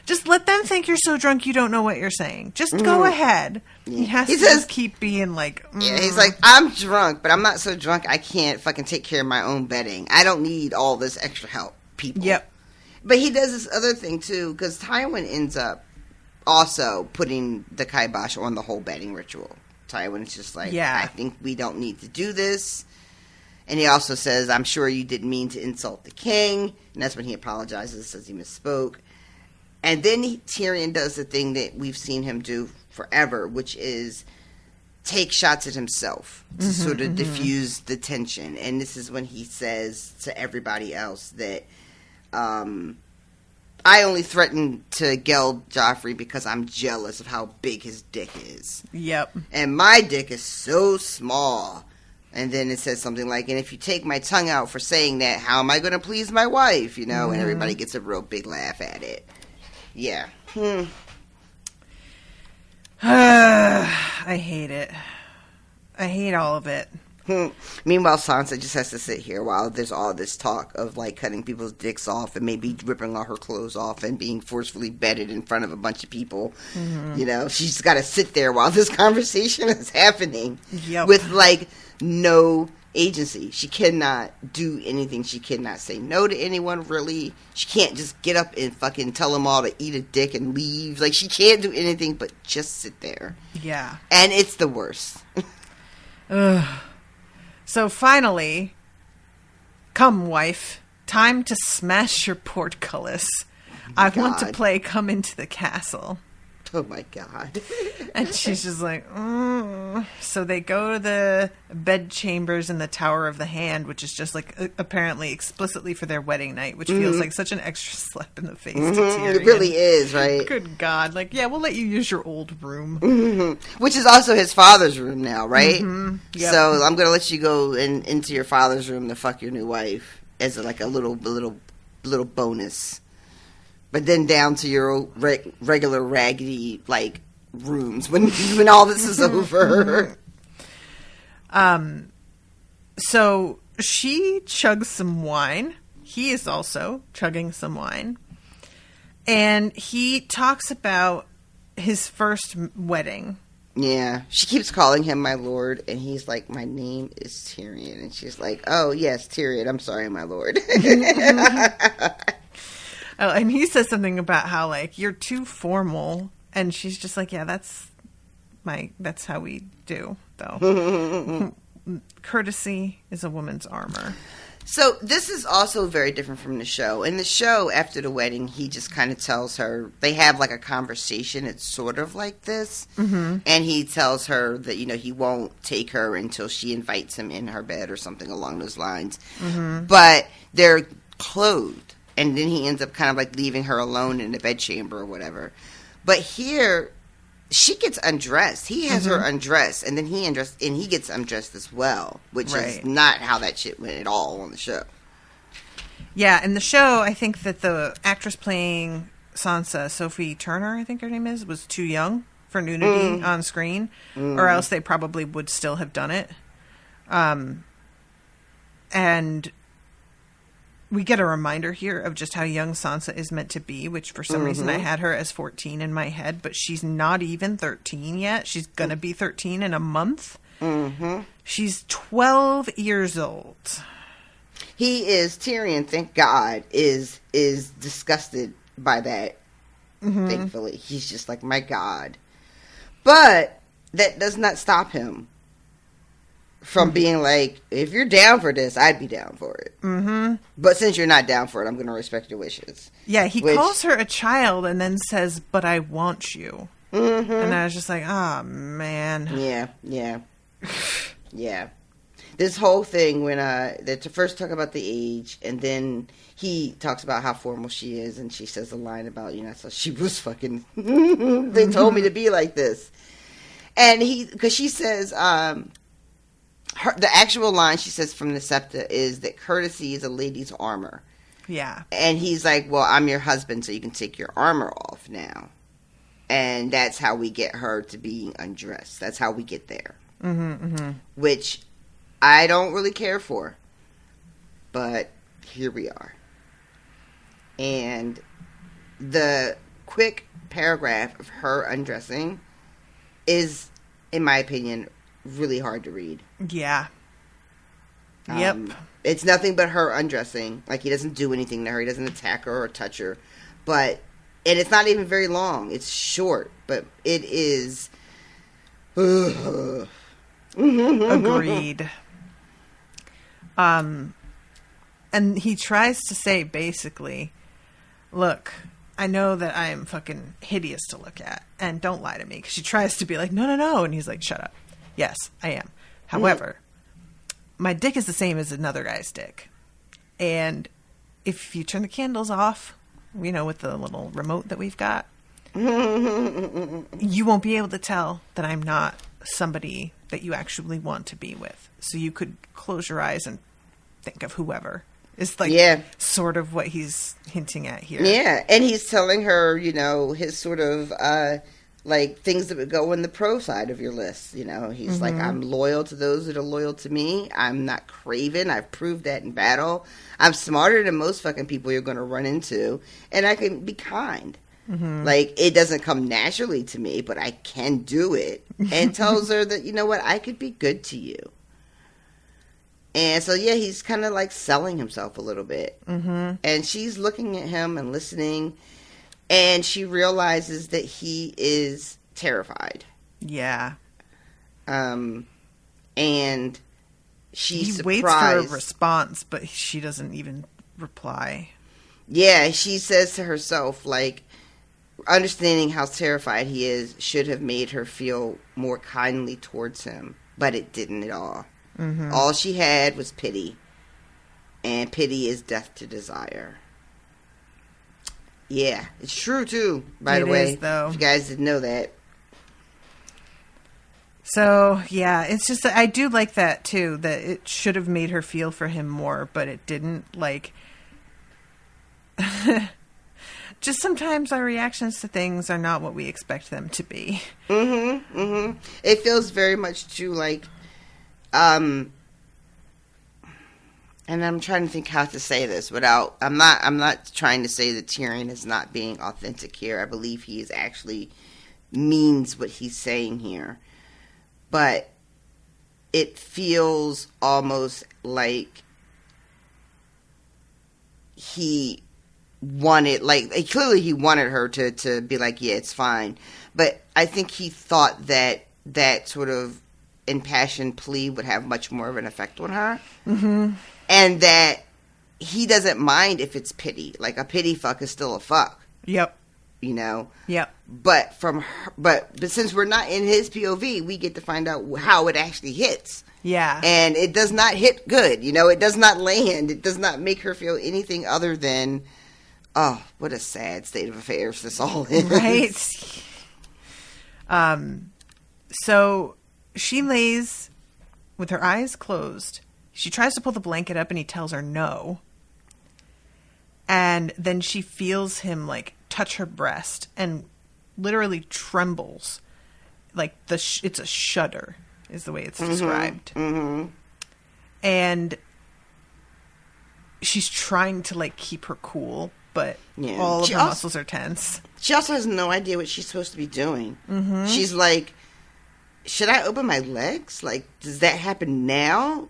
[SPEAKER 1] Just let them think you're so drunk you don't know what you're saying. Just go ahead.
[SPEAKER 2] Yeah.
[SPEAKER 1] He has to
[SPEAKER 2] says,
[SPEAKER 1] just keep being like...
[SPEAKER 2] Yeah, he's like, I'm drunk, but I'm not so drunk I can't fucking take care of my own bedding. I don't need all this extra help, people.
[SPEAKER 1] Yep.
[SPEAKER 2] But he does this other thing, too, because Tywin ends up also putting the kibosh on the whole bedding ritual. Tywin's just like, I think we don't need to do this. And he also says, I'm sure you didn't mean to insult the king. And that's when he apologizes, says he misspoke. And then Tyrion does the thing that we've seen him do forever, which is take shots at himself to sort of diffuse the tension. And this is when he says to everybody else that I only threatened to geld Joffrey because I'm jealous of how big his dick is.
[SPEAKER 1] Yep.
[SPEAKER 2] And my dick is so small. And then it says something like, and if you take my tongue out for saying that, how am I going to please my wife? You know, and everybody gets a real big laugh at it. Yeah.
[SPEAKER 1] I hate it. I hate all of it.
[SPEAKER 2] Meanwhile, Sansa just has to sit here while there's all this talk of, like, cutting people's dicks off and maybe ripping all her clothes off and being forcefully bedded in front of a bunch of people. You know, she's got to sit there while this conversation is happening with, like, no agency. She cannot do anything. She cannot say no to anyone, really. She can't just get up and fucking tell them all to eat a dick and leave. Like, she can't do anything but just sit there.
[SPEAKER 1] Yeah.
[SPEAKER 2] And it's the worst.
[SPEAKER 1] Ugh. So finally, come, wife. Time to smash your portcullis. I want to play Come Into the Castle.
[SPEAKER 2] Oh my God.
[SPEAKER 1] And she's just like, So they go to the bed chambers in the Tower of the Hand, which is just like apparently explicitly for their wedding night, which feels like such an extra slap in the face to Tyrion.
[SPEAKER 2] It really is, right?
[SPEAKER 1] Good God. Like, yeah, we'll let you use your old room.
[SPEAKER 2] Which is also his father's room now, right?
[SPEAKER 1] Yep.
[SPEAKER 2] So I'm going to let you go into your father's room to fuck your new wife as like a little bonus. But then down to your regular raggedy, like, rooms when all this is over.
[SPEAKER 1] So she chugs some wine. He is also chugging some wine. And he talks about his first wedding.
[SPEAKER 2] Yeah. She keeps calling him my lord, and he's like, my name is Tyrion. And she's like, oh, yes, Tyrion. I'm sorry, my lord.
[SPEAKER 1] Oh, and he says something about how, like, you're too formal. And she's just like, yeah, that's how we do, though. Courtesy is a woman's armor.
[SPEAKER 2] So this is also very different from the show. In the show, after the wedding, he just kind of tells her, they have like a conversation. It's sort of like this. And he tells her that, you know, he won't take her until she invites him in her bed or something along those lines. But they're clothed. And then he ends up kind of like leaving her alone in the bedchamber or whatever. But here, she gets undressed. He has her undressed, and then he gets undressed as well, which is not how that shit went at all on the show.
[SPEAKER 1] Yeah, in the show, I think that the actress playing Sansa, Sophie Turner, I think her name is, was too young for nudity on screen, or else they probably would still have done it. And we get a reminder here of just how young Sansa is meant to be, which for some reason I had her as 14 in my head, but she's not even 13 yet. She's going to be 13 in a month. She's 12 years old.
[SPEAKER 2] He is, Tyrion, thank God, is disgusted by that, thankfully. He's just like, my God. But that does not stop him from being like, if you're down for this, I'd be down for it. But since you're not down for it, I'm going to respect your wishes.
[SPEAKER 1] Yeah, he calls her a child and then says, but I want you. And I was just like, oh, man.
[SPEAKER 2] Yeah. This whole thing when they first talk about the age, and then he talks about how formal she is, and she says a line about, you know, so she was fucking, they told me to be like this. And because she says, the actual line she says from the Septa is that courtesy is a lady's armor.
[SPEAKER 1] Yeah.
[SPEAKER 2] And he's like, well, I'm your husband, so you can take your armor off now. And that's how we get her to being undressed. That's how we get there. Which I don't really care for. But here we are. And the quick paragraph of her undressing is, in my opinion, really hard to read.
[SPEAKER 1] Yeah. Yep.
[SPEAKER 2] It's nothing but her undressing. Like, he doesn't do anything to her. He doesn't attack her or touch her. And it's not even very long. It's short, but it is...
[SPEAKER 1] Agreed. And he tries to say, basically, look, I know that I am fucking hideous to look at, and don't lie to me. Because she tries to be like, no. And he's like, shut up. Yes, I am. However, my dick is the same as another guy's dick. And if you turn the candles off, with the little remote that we've got, you won't be able to tell that I'm not somebody that you actually want to be with. So you could close your eyes and think of whoever. Is sort of what he's hinting at here.
[SPEAKER 2] Yeah, and he's telling her, his sort of, things that would go in the pro side of your list. He's like, I'm loyal to those that are loyal to me. I'm not craven. I've proved that in battle. I'm smarter than most fucking people you're going to run into. And I can be kind. It doesn't come naturally to me, but I can do it. And tells her that, I could be good to you. And so, yeah, he's kind of selling himself a little bit. And she's looking at him and listening. And she realizes that he is terrified.
[SPEAKER 1] Yeah.
[SPEAKER 2] And she's surprised.
[SPEAKER 1] Waits for a response, but she doesn't even reply.
[SPEAKER 2] Yeah, she says to herself, understanding how terrified he is should have made her feel more kindly towards him. But it didn't at all. All she had was pity. And pity is death to desire. Yeah, it's true, too, by the way.
[SPEAKER 1] It is, though.
[SPEAKER 2] If you guys didn't know that.
[SPEAKER 1] So, yeah, it's just that I do like that, too, that it should have made her feel for him more, but it didn't, just sometimes our reactions to things are not what we expect them to be.
[SPEAKER 2] It feels very much true, and I'm trying to think how to say this without... I'm not trying to say that Tyrion is not being authentic here. I believe he is actually means what he's saying here. But it feels almost like he wanted... clearly he wanted her to be like, yeah, it's fine. But I think he thought that sort of impassioned plea would have much more of an effect on her. And that he doesn't mind if it's pity. A pity fuck is still a fuck.
[SPEAKER 1] Yep.
[SPEAKER 2] Yep. But but since we're not in his POV, we get to find out how it actually hits.
[SPEAKER 1] Yeah.
[SPEAKER 2] And it does not hit good. It does not land. It does not make her feel anything other than, oh, what a sad state of affairs this all is.
[SPEAKER 1] Right. So she lays with her eyes closed. She tries to pull the blanket up and he tells her no. And then she feels him touch her breast and literally trembles. It's a shudder is the way it's described. And she's trying to keep her cool, but all of her muscles are tense. She
[SPEAKER 2] also has no idea what she's supposed to be doing. She's like, should I open my legs? Does that happen now?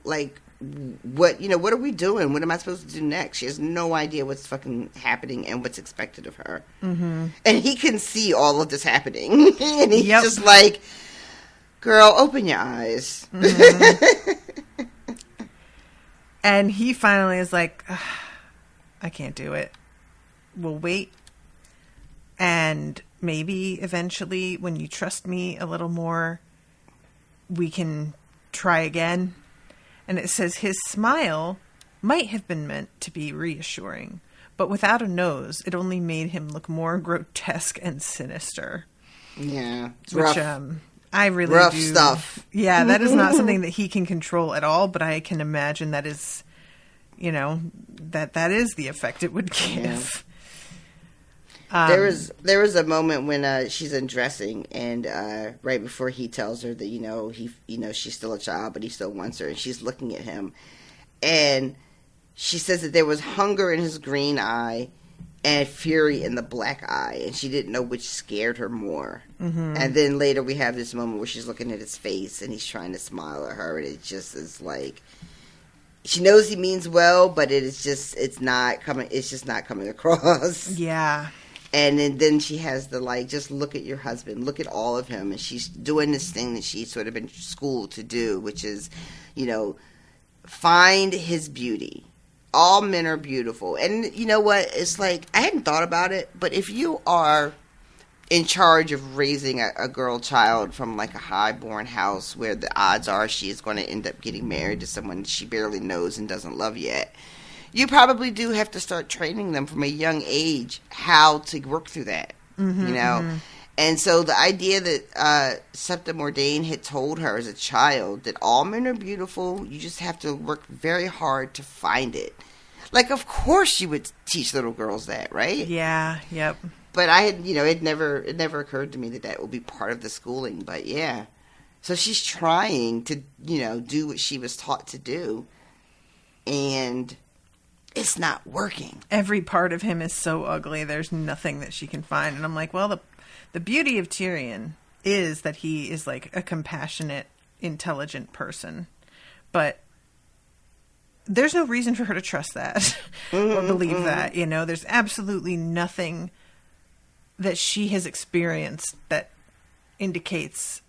[SPEAKER 2] What are we doing? What am I supposed to do next? She has no idea what's fucking happening and what's expected of her. And he can see all of this happening. And he's just like, girl, open your eyes.
[SPEAKER 1] And he finally is like, I can't do it. We'll wait. And maybe eventually when you trust me a little more, we can try again. And it says his smile might have been meant to be reassuring, but without a nose, it only made him look more grotesque and sinister.
[SPEAKER 2] Yeah. It's
[SPEAKER 1] which,
[SPEAKER 2] rough.
[SPEAKER 1] I really
[SPEAKER 2] rough
[SPEAKER 1] do.
[SPEAKER 2] Stuff.
[SPEAKER 1] Yeah, that is not something that he can control at all, but I can imagine that is, that is the effect it would give.
[SPEAKER 2] There was a moment when she's undressing, and right before he tells her that she's still a child, but he still wants her, and she's looking at him, and she says that there was hunger in his green eye, and fury in the black eye, and she didn't know which scared her more. And then later we have this moment where she's looking at his face and he's trying to smile at her, and it just is like, she knows he means well, but it's just not coming across.
[SPEAKER 1] Yeah.
[SPEAKER 2] And then she has the, like, just look at your husband, look at all of him, and she's doing this thing that she's sort of been schooled to do, which is, you know, find his beauty. All men are beautiful. And you know what? It's like, I hadn't thought about it, but if you are in charge of raising a girl child from like a high-born house where the odds are she is going to end up getting married to someone she barely knows and doesn't love yet, you probably do have to start training them from a young age how to work through that, you know? And so the idea that Septa Mordain had told her as a child that all men are beautiful, you just have to work very hard to find it. Like, of course you would teach little girls that, right?
[SPEAKER 1] Yeah, yep.
[SPEAKER 2] But I had, you know, it never occurred to me that would be part of the schooling. But yeah. So she's trying to, you know, do what she was taught to do. And it's not working.
[SPEAKER 1] Every part of him is so ugly. There's nothing that she can find. And I'm like, well, the beauty of Tyrion is that he is like a compassionate, intelligent person. But there's no reason for her to trust that or believe that, you know. There's absolutely nothing that she has experienced that indicates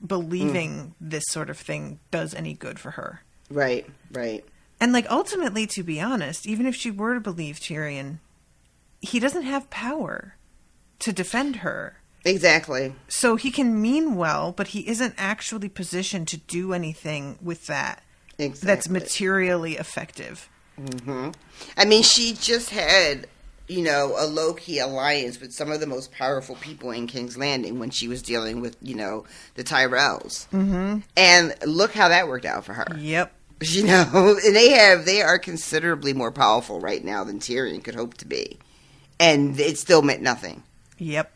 [SPEAKER 1] believing this sort of thing does any good for her.
[SPEAKER 2] Right, right.
[SPEAKER 1] And, like, ultimately, to be honest, even if she were to believe Tyrion, he doesn't have power to defend her.
[SPEAKER 2] Exactly.
[SPEAKER 1] So he can mean well, but he isn't actually positioned to do anything with that that's materially effective.
[SPEAKER 2] I mean, she just had, you know, a low-key alliance with some of the most powerful people in King's Landing when she was dealing with, you know, the Tyrells. And look how that worked out for her.
[SPEAKER 1] Yep.
[SPEAKER 2] You know, and they are considerably more powerful right now than Tyrion could hope to be. And it still meant nothing.
[SPEAKER 1] Yep.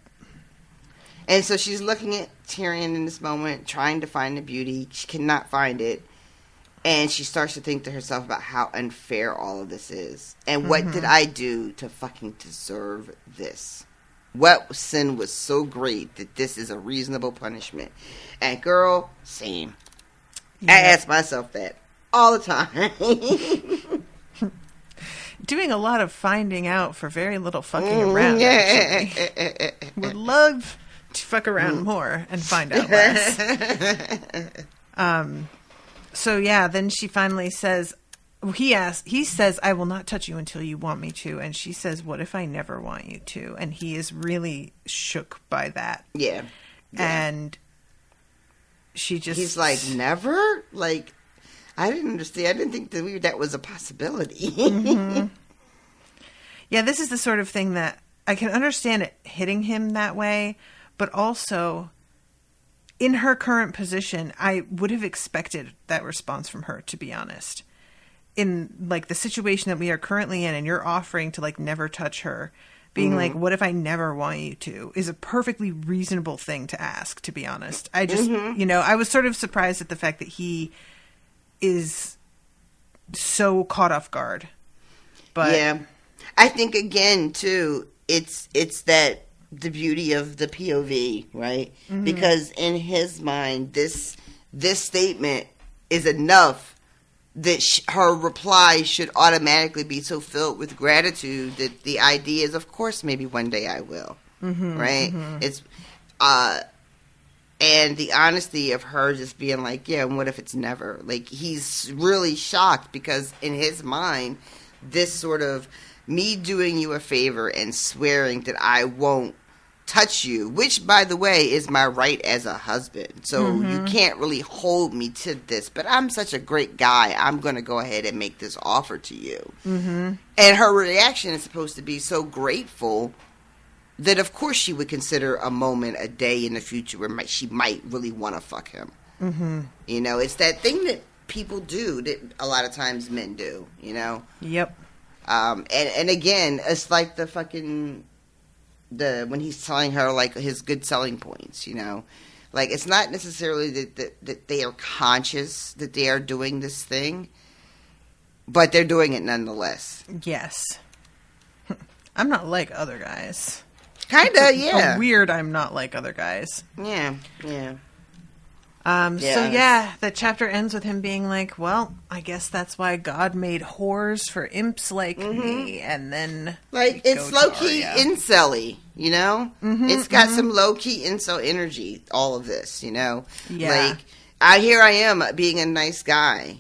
[SPEAKER 2] And so she's looking at Tyrion in this moment, trying to find the beauty. She cannot find it. And she starts to think to herself about how unfair all of this is. And what did I do to fucking deserve this? What sin was so great that this is a reasonable punishment? And girl, same. Yep. I ask myself that all the time.
[SPEAKER 1] Doing a lot of finding out for very little fucking around. Yeah. Would love to fuck around more and find out less. So yeah, then she finally says, he says, I will not touch you until you want me to. And she says, what if I never want you to? And he is really shook by that.
[SPEAKER 2] Yeah.
[SPEAKER 1] And she just...
[SPEAKER 2] He's like, never? Like, I didn't understand. I didn't think that was a possibility.
[SPEAKER 1] Yeah, this is the sort of thing that I can understand it hitting him that way, but also... in her current position, I would have expected that response from her, to be honest. In, like, the situation that we are currently in, and you're offering to, like, never touch her, being like, what if I never want you to, is a perfectly reasonable thing to ask, to be honest. I just, you know, I was sort of surprised at the fact that he is so caught off guard. But
[SPEAKER 2] yeah. I think, again, too, it's that... the beauty of the POV, right? Because in his mind, this statement is enough that her reply should automatically be so filled with gratitude that the idea is, of course, maybe one day I will, right? It's and the honesty of her just being like, yeah, and what if it's never? Like, he's really shocked because in his mind, this sort of me doing you a favor and swearing that I won't touch you, which, by the way, is my right as a husband. So you can't really hold me to this, but I'm such a great guy, I'm going to go ahead and make this offer to you. And her reaction is supposed to be so grateful that, of course, she would consider a moment, a day in the future where she might really want to fuck him. You know, it's that thing that people do that a lot of times men do, you know?
[SPEAKER 1] Yep.
[SPEAKER 2] And again, it's like the fucking... when he's telling her, like, his good selling points, you know, like, it's not necessarily that they are conscious that they are doing this thing, but they're doing it nonetheless.
[SPEAKER 1] Yes. I'm not like other guys.
[SPEAKER 2] Kinda, yeah.
[SPEAKER 1] Weird I'm not like other guys.
[SPEAKER 2] Yeah.
[SPEAKER 1] So yeah, the chapter ends with him being like, well, I guess that's why God made whores for imps like me, and then...
[SPEAKER 2] Like, it's low-key incel-y, you know? It's got some low-key incel energy, all of this, you know?
[SPEAKER 1] Yeah.
[SPEAKER 2] Like, here I am being a nice guy,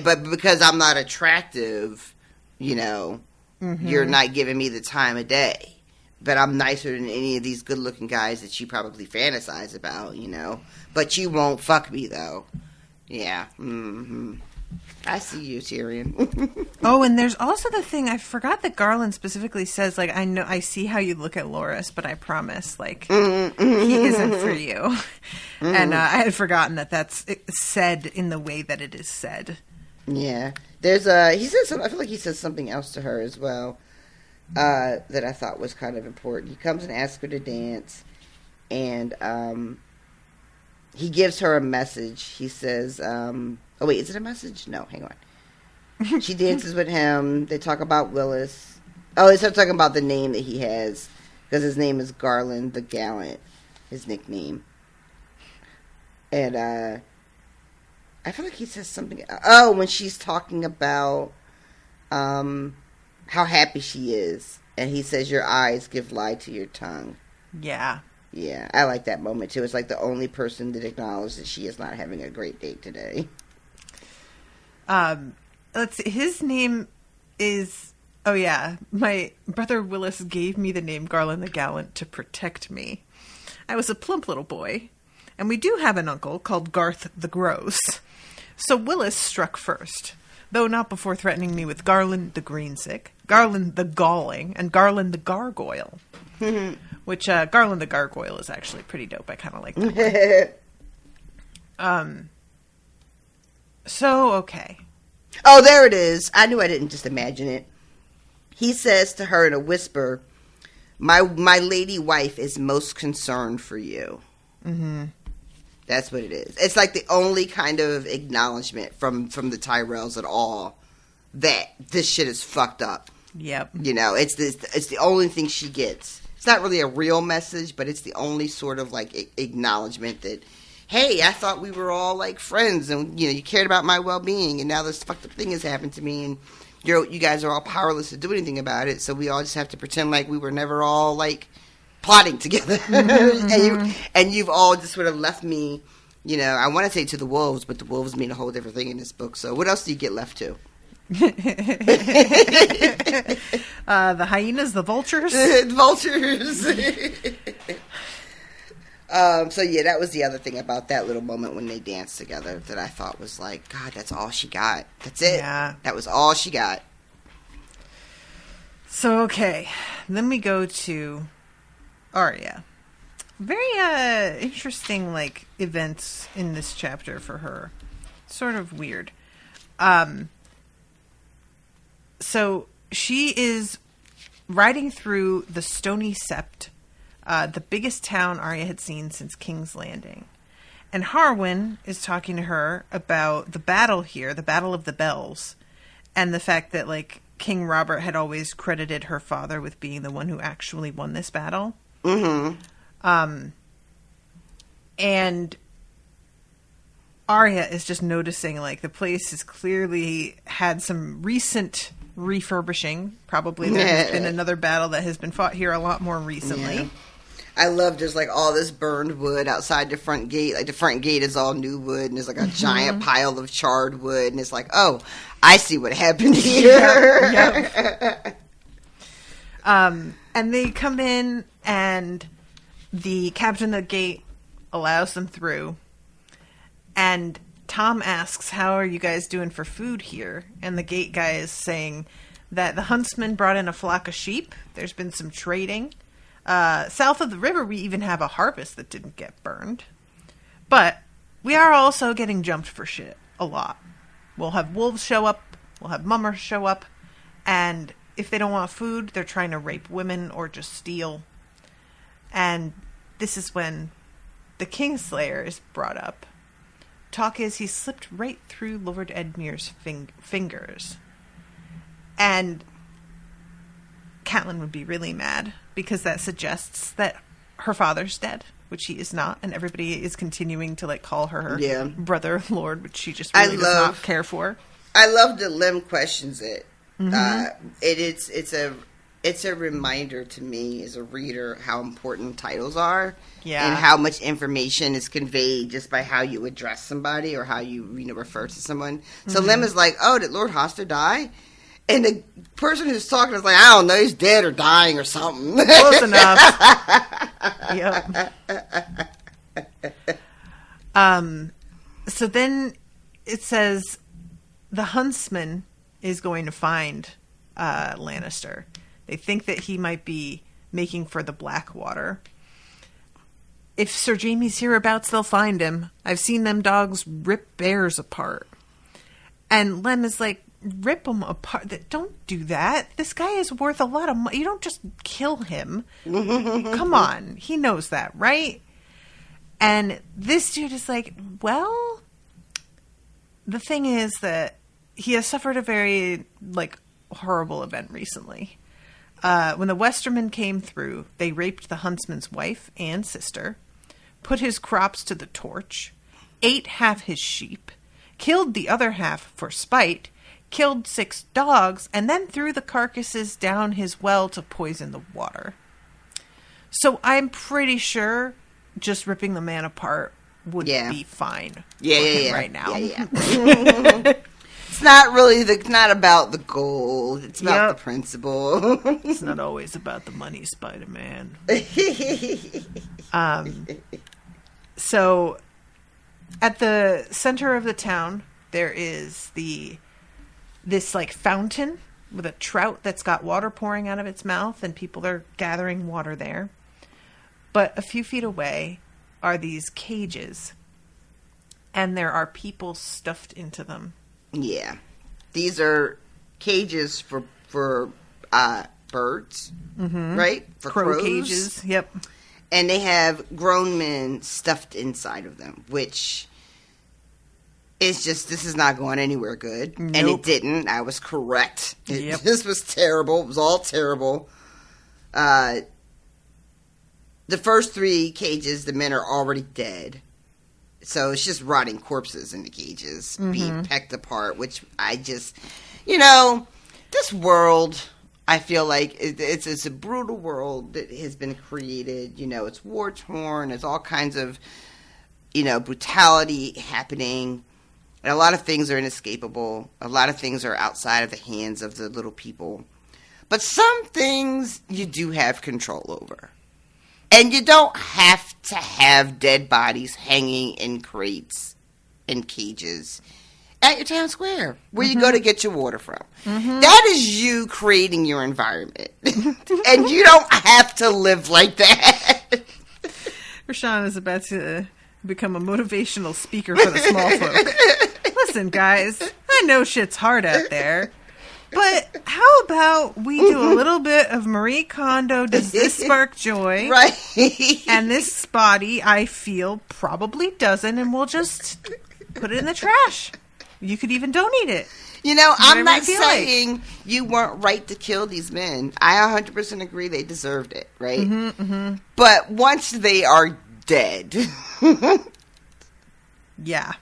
[SPEAKER 2] but because I'm not attractive, you know, you're not giving me the time of day. But I'm nicer than any of these good-looking guys that you probably fantasize about, you know? But you won't fuck me, though. Yeah. I see you, Tyrion.
[SPEAKER 1] Oh, and there's also the thing, I forgot that Garland specifically says, like, I see how you look at Loras, but I promise, like, he isn't for you. And I had forgotten that that's said in the way that it is said.
[SPEAKER 2] Yeah. He says I feel like he says something else to her as well. That I thought was kind of important. He comes and asks her to dance, and he gives her a message. He says, oh wait, is it a message? No, hang on. She dances with him. They talk about Willis. Oh, they start talking about the name that he has, because his name is Garland the Gallant, his nickname. And I feel like he says something. Oh, when she's talking about how happy she is, and he says, your eyes give lie to your tongue.
[SPEAKER 1] Yeah,
[SPEAKER 2] I like that moment too. It's like the only person that acknowledges that she is not having a great date today.
[SPEAKER 1] Let's see, his name is, oh yeah, my brother Willis gave me the name Garland the Gallant to protect me. I was a plump little boy, and we do have an uncle called Garth the Gross. So Willis struck first, though not before threatening me with Garland the Greensick, Garland the Galling, and Garland the Gargoyle. Which, Garland the Gargoyle is actually pretty dope. I kind of like that. So, okay.
[SPEAKER 2] Oh, there it is. I knew I didn't just imagine it. He says to her in a whisper, my lady wife is most concerned for you. That's what it is. It's like the only kind of acknowledgement from the Tyrells at all that this shit is fucked up.
[SPEAKER 1] Yep.
[SPEAKER 2] You know, it's the only thing she gets. It's not really a real message, but it's the only sort of like acknowledgement that, hey, I thought we were all like friends, and you know, you cared about my well-being, and now this fucked up thing has happened to me, and you guys are all powerless to do anything about it. So we all just have to pretend like we were never all like plotting together. and you've all just sort of left me, you know, I want to say to the wolves, but the wolves mean a whole different thing in this book. So what else do you get left to?
[SPEAKER 1] The hyenas, the vultures.
[SPEAKER 2] Vultures. So yeah, that was the other thing about that little moment when they danced together that I thought was like, God, that's all she got. That's it.
[SPEAKER 1] Yeah.
[SPEAKER 2] That was all she got.
[SPEAKER 1] So, okay. Then we go to Arya. Very interesting, like, events in this chapter for her. Sort of weird. So she is riding through the Stony Sept, the biggest town Arya had seen since King's Landing. And Harwin is talking to her about the battle here, the Battle of the Bells, and the fact that, like, King Robert had always credited her father with being the one who actually won this battle. And Arya is just noticing, like, the place has clearly had some recent refurbishing. Probably there has been another battle that has been fought here a lot more recently.
[SPEAKER 2] Yeah. I love there's like all this burned wood outside the front gate. Like the front gate is all new wood, and there's like a giant pile of charred wood, and it's like, oh, I see what happened here.
[SPEAKER 1] Yep. And they come in, and the captain of the gate allows them through. And Tom asks, how are you guys doing for food here? And the gate guy is saying that the huntsman brought in a flock of sheep. There's been some trading. South of the river, we even have a harvest that didn't get burned. But we are also getting jumped for shit a lot. We'll have wolves show up. We'll have mummers show up. And if they don't want food, they're trying to rape women or just steal. And this is when the Kingslayer is brought up. Talk is he slipped right through Lord Edmure's fingers. And Catelyn would be really mad because that suggests that her father's dead, which he is not, and everybody is continuing to like call her brother Lord, which she just really does not care for.
[SPEAKER 2] I love that Lem questions it. It's a reminder to me as a reader how important titles are, and how much information is conveyed just by how you address somebody or how you refer to someone. So Lem is like, "Oh, did Lord Hoster die?" And the person who's talking is like, "I don't know, he's dead or dying or something."
[SPEAKER 1] Close enough. Yep. So then it says the huntsman is going to find Lannister. They think that he might be making for the Blackwater. If Sir Jaime's hereabouts, they'll find him. I've seen them dogs rip bears apart. And Lem is like, rip them apart? Don't do that. This guy is worth a lot of money. You don't just kill him. Come on. He knows that, right? And this dude is like, well, the thing is that he has suffered a very, like, horrible event recently. When the Westermen came through, they raped the huntsman's wife and sister, put his crops to the torch, ate half his sheep, killed the other half for spite, killed 6 dogs, and then threw the carcasses down his well to poison the water. So I'm pretty sure just ripping the man apart would be fine right now. It's
[SPEAKER 2] not really not about the goal. It's about the principle.
[SPEAKER 1] It's not always about the money, Spider-Man. So at the center of the town, there is this like fountain with a trout that's got water pouring out of its mouth, and people are gathering water there. But a few feet away are these cages, and there are people stuffed into them.
[SPEAKER 2] Yeah. These are cages for birds, right? For
[SPEAKER 1] crow cages, yep.
[SPEAKER 2] And they have grown men stuffed inside of them, which is just, this is not going anywhere good. Nope. And it didn't. I was correct. This was terrible. It was all terrible. The first 3 cages, the men are already dead. So it's just rotting corpses in the cages, being pecked apart, which I just, this world, I feel like it's a brutal world that has been created. It's war-torn. There's all kinds of, brutality happening. And a lot of things are inescapable. A lot of things are outside of the hands of the little people. But some things you do have control over. And you don't have to have dead bodies hanging in crates and cages at your town square where you go to get your water from. That is you creating your environment. And you don't have to live like that.
[SPEAKER 1] Rashawn is about to become a motivational speaker for the small folk. Listen, guys, I know shit's hard out there. But how about we do a little bit of Marie Kondo, does this spark joy?
[SPEAKER 2] Right.
[SPEAKER 1] And this body, I feel, probably doesn't, and we'll just put it in the trash. You could even donate it.
[SPEAKER 2] I'm not saying you weren't right to kill these men. I 100% agree they deserved it, right? But once they are dead,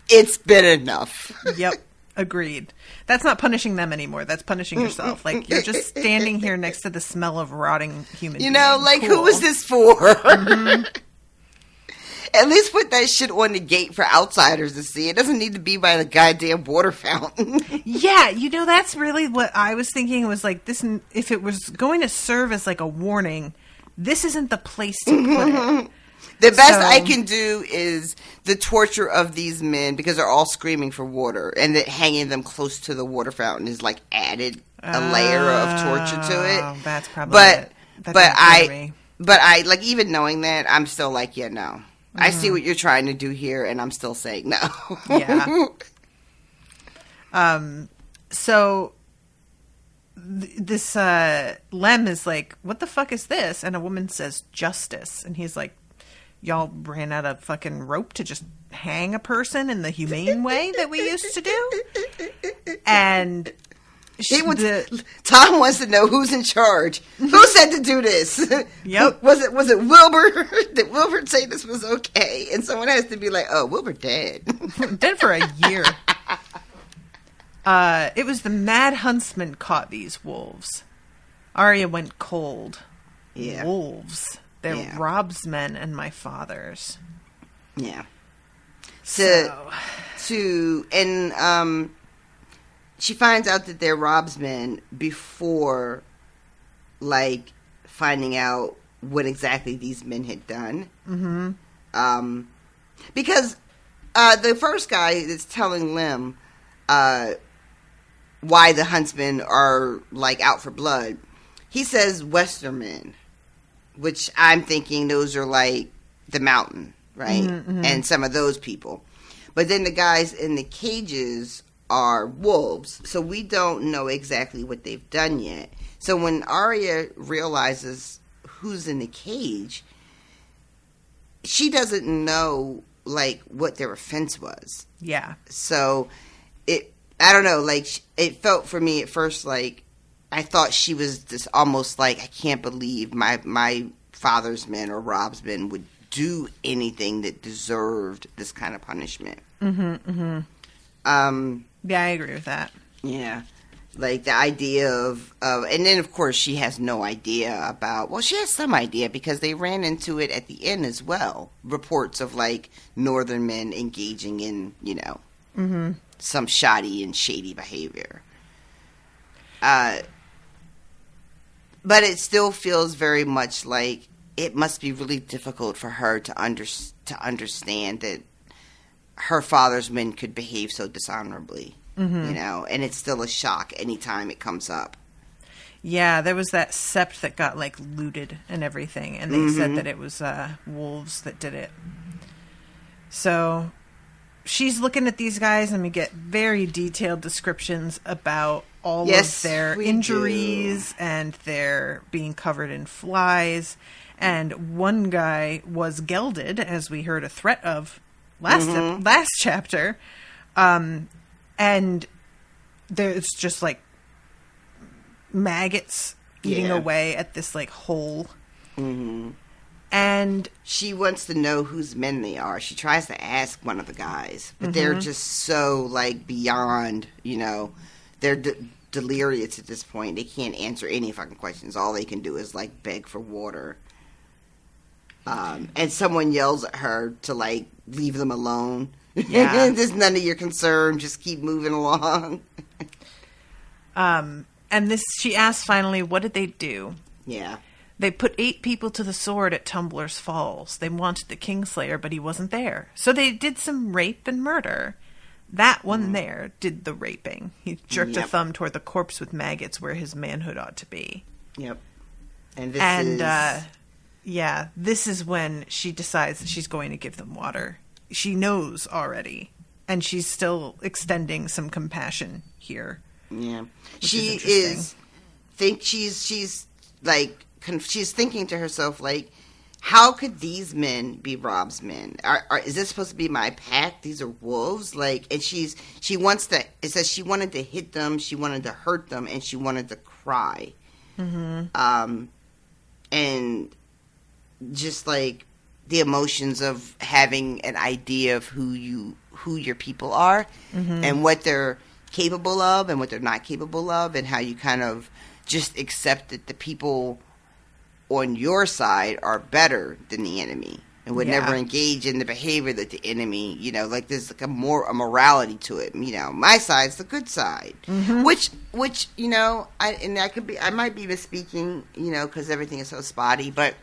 [SPEAKER 2] it's been enough.
[SPEAKER 1] Yep. Agreed. That's not punishing them anymore. That's punishing yourself. Like, you're just standing here next to the smell of rotting human beings.
[SPEAKER 2] Like, cool. Who was this for? At least put that shit on the gate for outsiders to see. It doesn't need to be by the goddamn water fountain.
[SPEAKER 1] Yeah, that's really what I was thinking was like, this, if it was going to serve as like a warning, this isn't the place to put it.
[SPEAKER 2] The best I can do is the torture of these men because they're all screaming for water, and that hanging them close to the water fountain is like added a layer of torture to it.
[SPEAKER 1] That's probably it.
[SPEAKER 2] But I like, even knowing that, I'm still like, yeah, no. I see what you're trying to do here, and I'm still saying no.
[SPEAKER 1] Yeah. So this Lem is like, what the fuck is this? And a woman says justice, and he's like, y'all ran out of fucking rope to just hang a person in the humane way that we used to do? And
[SPEAKER 2] Tom wants to know who's in charge. Who said to do this?
[SPEAKER 1] Yep.
[SPEAKER 2] Was it Wilbur? Did Wilbur say this was okay? And someone has to be like, oh, Wilbur dead.
[SPEAKER 1] Dead for a year. It was the Mad Huntsman caught these wolves. Arya went cold.
[SPEAKER 2] Yeah.
[SPEAKER 1] Wolves. They're Rob's men and my father's.
[SPEAKER 2] Yeah. She finds out that they're Rob's men before, like, finding out what exactly these men had done. Mm-hmm. Because the first guy that's telling Lim why the huntsmen are, like, out for blood, he says Westermen, which I'm thinking those are, like, the mountain, right? Mm-hmm. And some of those people. But then the guys in the cages are wolves, so we don't know exactly what they've done yet. So when Arya realizes who's in the cage, she doesn't know, like, what their offense was. Yeah. So I don't know, like, it felt for me at first like I thought she was just almost like, I can't believe my father's men or Rob's men would do anything that deserved this kind of punishment. Mm-hmm, mm-hmm.
[SPEAKER 1] Yeah, I agree with that.
[SPEAKER 2] Yeah. Like, the idea of and then, of course, she has no idea about, well, she has some idea because they ran into it at the end as well. Reports of, like, northern men engaging in, you know, mm-hmm. some shoddy and shady behavior. But it still feels very much like it must be really difficult for her to understand that her father's men could behave so dishonorably, mm-hmm. you know, and it's still a shock anytime it comes up.
[SPEAKER 1] Yeah, there was that sept that got, like, looted and everything, and they mm-hmm. said that it was wolves that did it. So she's looking at these guys, and we get very detailed descriptions about all of their injuries and their being covered in flies. And one guy was gelded, as we heard a threat of last chapter, and there's just, like, maggots eating away at this, like, hole. Mm-hmm. And
[SPEAKER 2] she wants to know whose men they are. She tries to ask one of the guys, but they're just so, like, beyond, you know, they're delirious at this point. They can't answer any fucking questions. All they can do is, like, beg for water. And someone yells at her to, like, leave them alone. Yeah. There's none of your concern. Just keep moving along.
[SPEAKER 1] And she asks finally, what did they do? Yeah. They put 8 people to the sword at Tumbler's Falls. They wanted the Kingslayer, but he wasn't there. So they did some rape and murder. That one there did the raping. He jerked a thumb toward the corpse with maggots where his manhood ought to be. Yep. Yeah, this is when she decides that she's going to give them water. She knows already, and she's still extending some compassion here. Yeah,
[SPEAKER 2] she's thinking to herself, like, how could these men be Rob's men? Is this supposed to be my pack? These are wolves, like, and she wants to. It says she wanted to hit them, she wanted to hurt them, and she wanted to cry. Mm-hmm. And just, like, the emotions of having an idea of who your people are, mm-hmm. and what they're capable of and what they're not capable of, and how you kind of just accept that the people on your side are better than the enemy and would never engage in the behavior that the enemy, you know, like, there's, like, a morality to it. You know, my side's the good side, mm-hmm. which you know, I might be misspeaking, you know, because everything is so spotty, but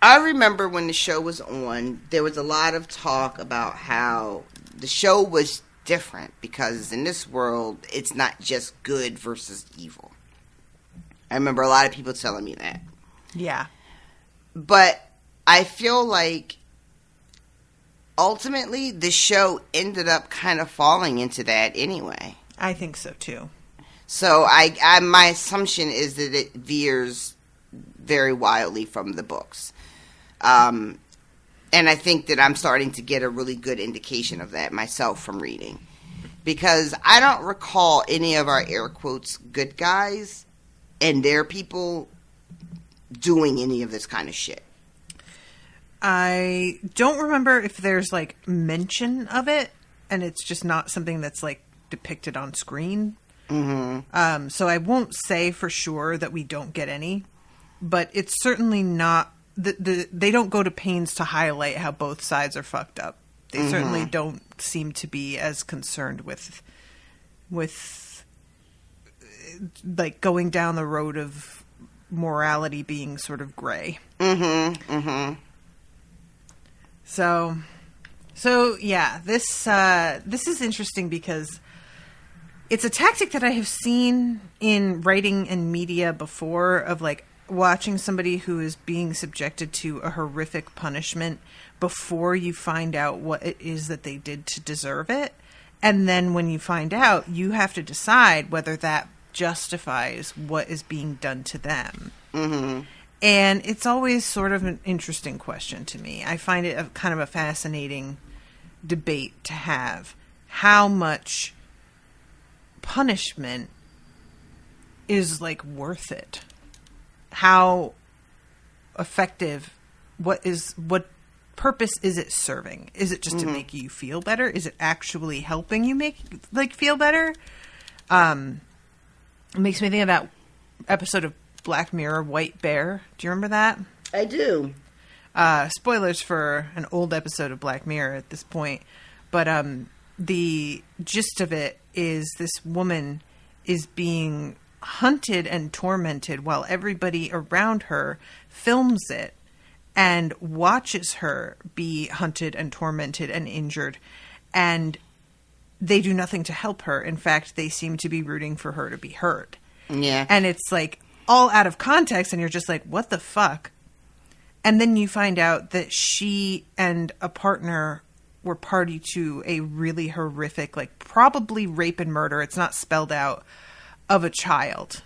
[SPEAKER 2] I remember when the show was on, there was a lot of talk about how the show was different because in this world, it's not just good versus evil. I remember a lot of people telling me that. Yeah. But I feel like ultimately the show ended up kind of falling into that anyway.
[SPEAKER 1] I think so too.
[SPEAKER 2] So my assumption is that it veers very wildly from the books. And I think that I'm starting to get a really good indication of that myself from reading. because I don't recall any of our air quotes good guys and their people doing any of this kind of shit.
[SPEAKER 1] I don't remember if there's like mention of it, and it's just not something that's like depicted on screen. Mm-hmm. So I won't say for sure that we don't get any, but it's certainly not. They don't go to pains to highlight how both sides are fucked up. They certainly don't seem to be as concerned with like going down the road of morality being sort of gray. Mm-hmm. Mm-hmm. So yeah, this is interesting because it's a tactic that I have seen in writing and media before, of like watching somebody who is being subjected to a horrific punishment before you find out what it is that they did to deserve it. And then when you find out, you have to decide whether that justifies what is being done to them. Mm-hmm. And it's always sort of an interesting question to me. I find it kind of a fascinating debate to have. How much punishment is like worth it? How effective? What purpose is it serving? Is it just to make you feel better? Is it actually helping you feel better? It makes me think of that episode of Black Mirror, White Bear. Do you remember that?
[SPEAKER 2] I do.
[SPEAKER 1] Spoilers for an old episode of Black Mirror at this point. But the gist of it is this woman is being hunted and tormented while everybody around her films it and watches her be hunted and tormented and injured. And they do nothing to help her. In fact, they seem to be rooting for her to be hurt.
[SPEAKER 2] Yeah.
[SPEAKER 1] And it's like all out of context, and you're just like, what the fuck? And then you find out that she and a partner were party to a really horrific, like probably rape and murder, it's not spelled out, of a child.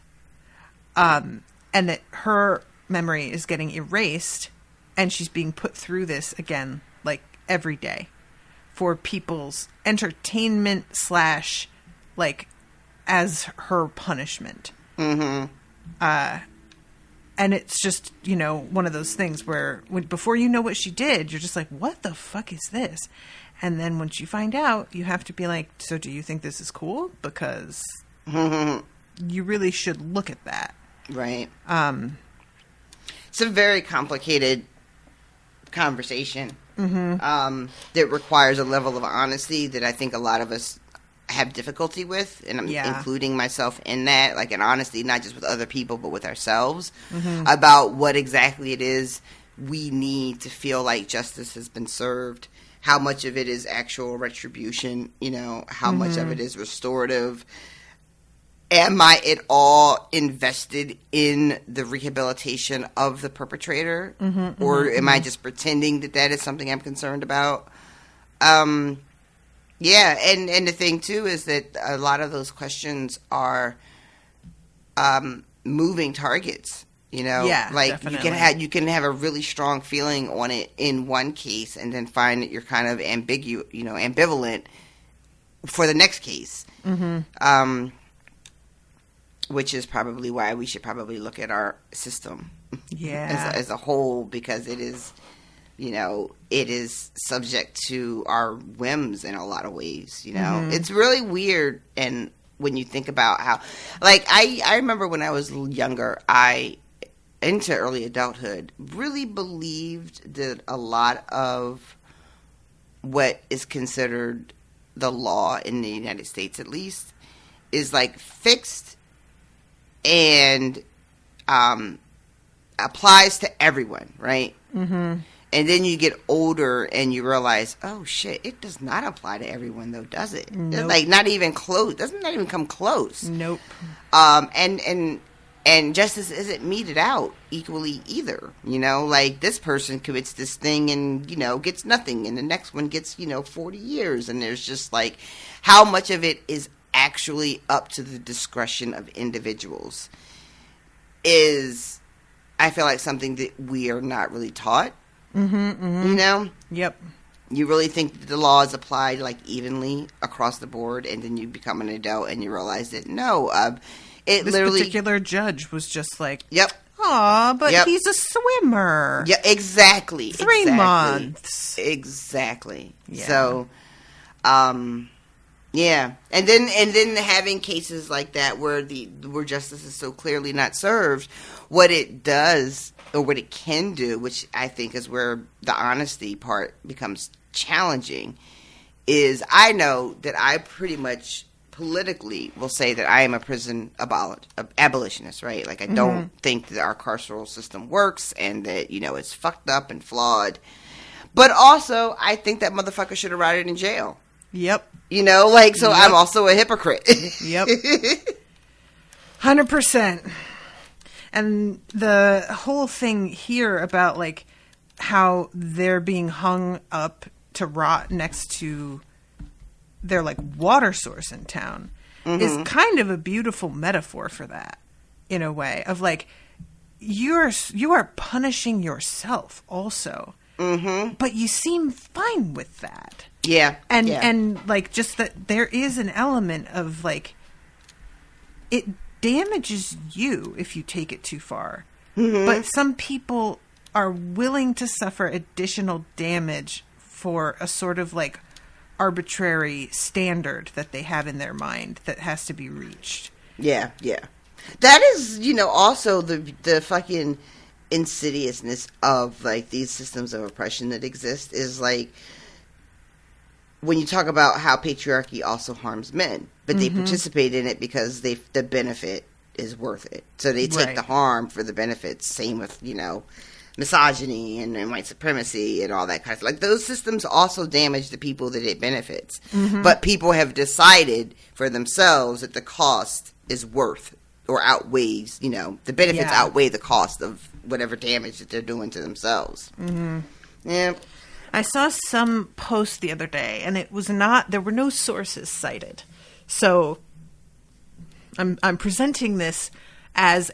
[SPEAKER 1] And that her memory is getting erased, and she's being put through this again, like every day, for people's entertainment / like as her punishment. Mm-hmm. And it's just, one of those things where before you know what she did, you're just like, what the fuck is this? And then once you find out, you have to be like, so do you think this is cool? Because you really should look at that.
[SPEAKER 2] Right. It's a very complicated conversation that requires a level of honesty that I think a lot of us have difficulty with, and I'm including myself in that, like an honesty not just with other people but with ourselves about what exactly it is we need to feel like justice has been served, how much of it is actual retribution, how much of it is restorative. Am I at all invested in the rehabilitation of the perpetrator, or am I just pretending that is something I'm concerned about? Yeah, and the thing, too, is that a lot of those questions are moving targets,
[SPEAKER 1] Yeah,
[SPEAKER 2] like
[SPEAKER 1] definitely.
[SPEAKER 2] you can have a really strong feeling on it in one case and then find that you're kind of ambivalent for the next case. Which is probably why we should probably look at our system as a whole, because it is... it is subject to our whims in a lot of ways, It's really weird, and when you think about how... Like, I remember when I was younger, into early adulthood, really believed that a lot of what is considered the law in the United States, at least, is, like, fixed and applies to everyone, right? And then you get older and you realize, oh shit, it does not apply to everyone though, does it?
[SPEAKER 1] Nope.
[SPEAKER 2] It's like not even close. Doesn't not even come close.
[SPEAKER 1] Nope.
[SPEAKER 2] And justice isn't meted out equally either. Like this person commits this thing and, gets nothing, and the next one gets, 40 years. And there's just like, how much of it is actually up to the discretion of individuals is, I feel like, something that we are not really taught.
[SPEAKER 1] Yep.
[SPEAKER 2] You really think that the law is applied like evenly across the board, and then you become an adult and you realize that no,
[SPEAKER 1] this particular judge was just like,
[SPEAKER 2] yep.
[SPEAKER 1] Aw, but he's a swimmer.
[SPEAKER 2] Yeah, exactly.
[SPEAKER 1] 3 months.
[SPEAKER 2] Exactly.
[SPEAKER 1] Yeah.
[SPEAKER 2] So, yeah, and then having cases like that where justice is so clearly not served, what it does or what it can do, which I think is where the honesty part becomes challenging, is I know that I pretty much politically will say that I am a prison abolitionist, right? Like, I don't think that our carceral system works and that, it's fucked up and flawed. But also, I think that motherfucker should have rotted in jail.
[SPEAKER 1] Yep.
[SPEAKER 2] So I'm also a hypocrite.
[SPEAKER 1] Yep. 100%. And the whole thing here about, like, how they're being hung up to rot next to their, like, water source in town is kind of a beautiful metaphor for that, in a way, of, like, you are punishing yourself also. But you seem fine with that.
[SPEAKER 2] Yeah.
[SPEAKER 1] And like, just that there is an element of, like, it damages you if you take it too far. But some people are willing to suffer additional damage for a sort of, like, arbitrary standard that they have in their mind that has to be reached.
[SPEAKER 2] Yeah. That is, also the fucking insidiousness of, like, these systems of oppression that exist is, like, when you talk about how patriarchy also harms men, but they participate in it because the benefit is worth it. So they take the harm for the benefits. Same with, misogyny and white supremacy and all that kind of stuff. Like, those systems also damage the people that it benefits. But people have decided for themselves that the cost is worth or outweighs, the benefits outweigh the cost of whatever damage that they're doing to themselves. Yeah.
[SPEAKER 1] I saw some post the other day, and there were no sources cited. So I'm presenting this as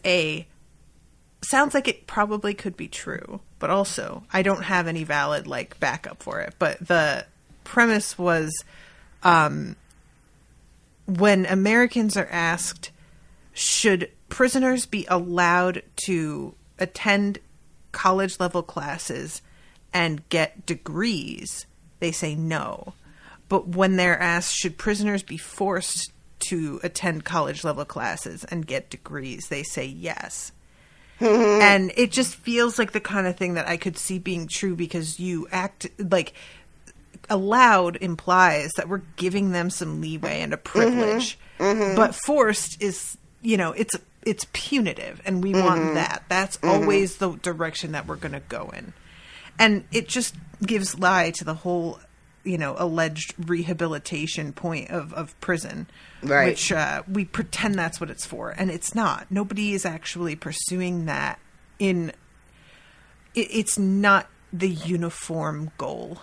[SPEAKER 1] sounds like it probably could be true, but also I don't have any valid, like, backup for it. But the premise was, when Americans are asked, should prisoners be allowed to attend college level classes and get degrees, they say no. But when they're asked, should prisoners be forced to attend college level classes and get degrees, they say yes. And it just feels like the kind of thing that I could see being true, because you act like allowed implies that we're giving them some leeway and a privilege. But forced is, it's punitive, and we want that. That's always the direction that we're going to go in. And it just gives lie to the whole, alleged rehabilitation point of prison, which we pretend that's what it's for. And it's not. Nobody is actually pursuing that it's not the uniform goal.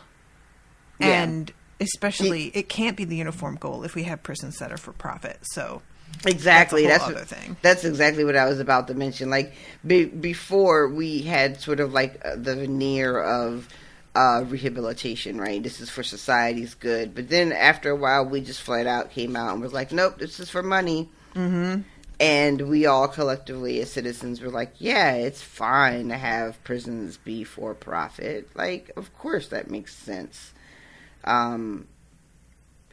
[SPEAKER 1] Yeah. And especially, it can't be the uniform goal if we have prisons that are for profit. So...
[SPEAKER 2] Exactly.
[SPEAKER 1] That's other thing.
[SPEAKER 2] That's exactly what I was about to mention. Like, before we had sort of like the veneer of rehabilitation, right? This is for society's good. But then after a while, we just flat out came out and was like, nope, this is for money. And we all collectively as citizens were like, yeah, it's fine to have prisons be for profit. Like, of course that makes sense.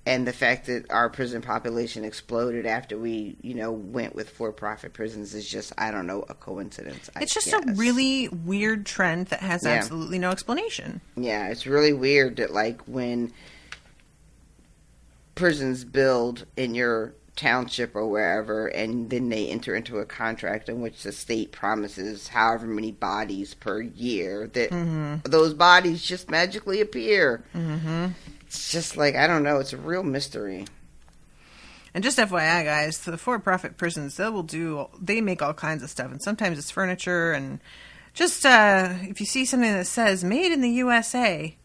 [SPEAKER 2] And the fact that our prison population exploded after we, went with for-profit prisons is just, I don't know, a coincidence.
[SPEAKER 1] It's just a really weird trend that has absolutely no explanation.
[SPEAKER 2] Yeah, it's really weird that, like, when prisons build in your township or wherever, and then they enter into a contract in which the state promises however many bodies per year, that those bodies just magically appear. It's just like, I don't know, it's a real mystery.
[SPEAKER 1] And just FYI, guys, the for-profit prisons, they make all kinds of stuff, and sometimes it's furniture, and just, if you see something that says, made in the USA,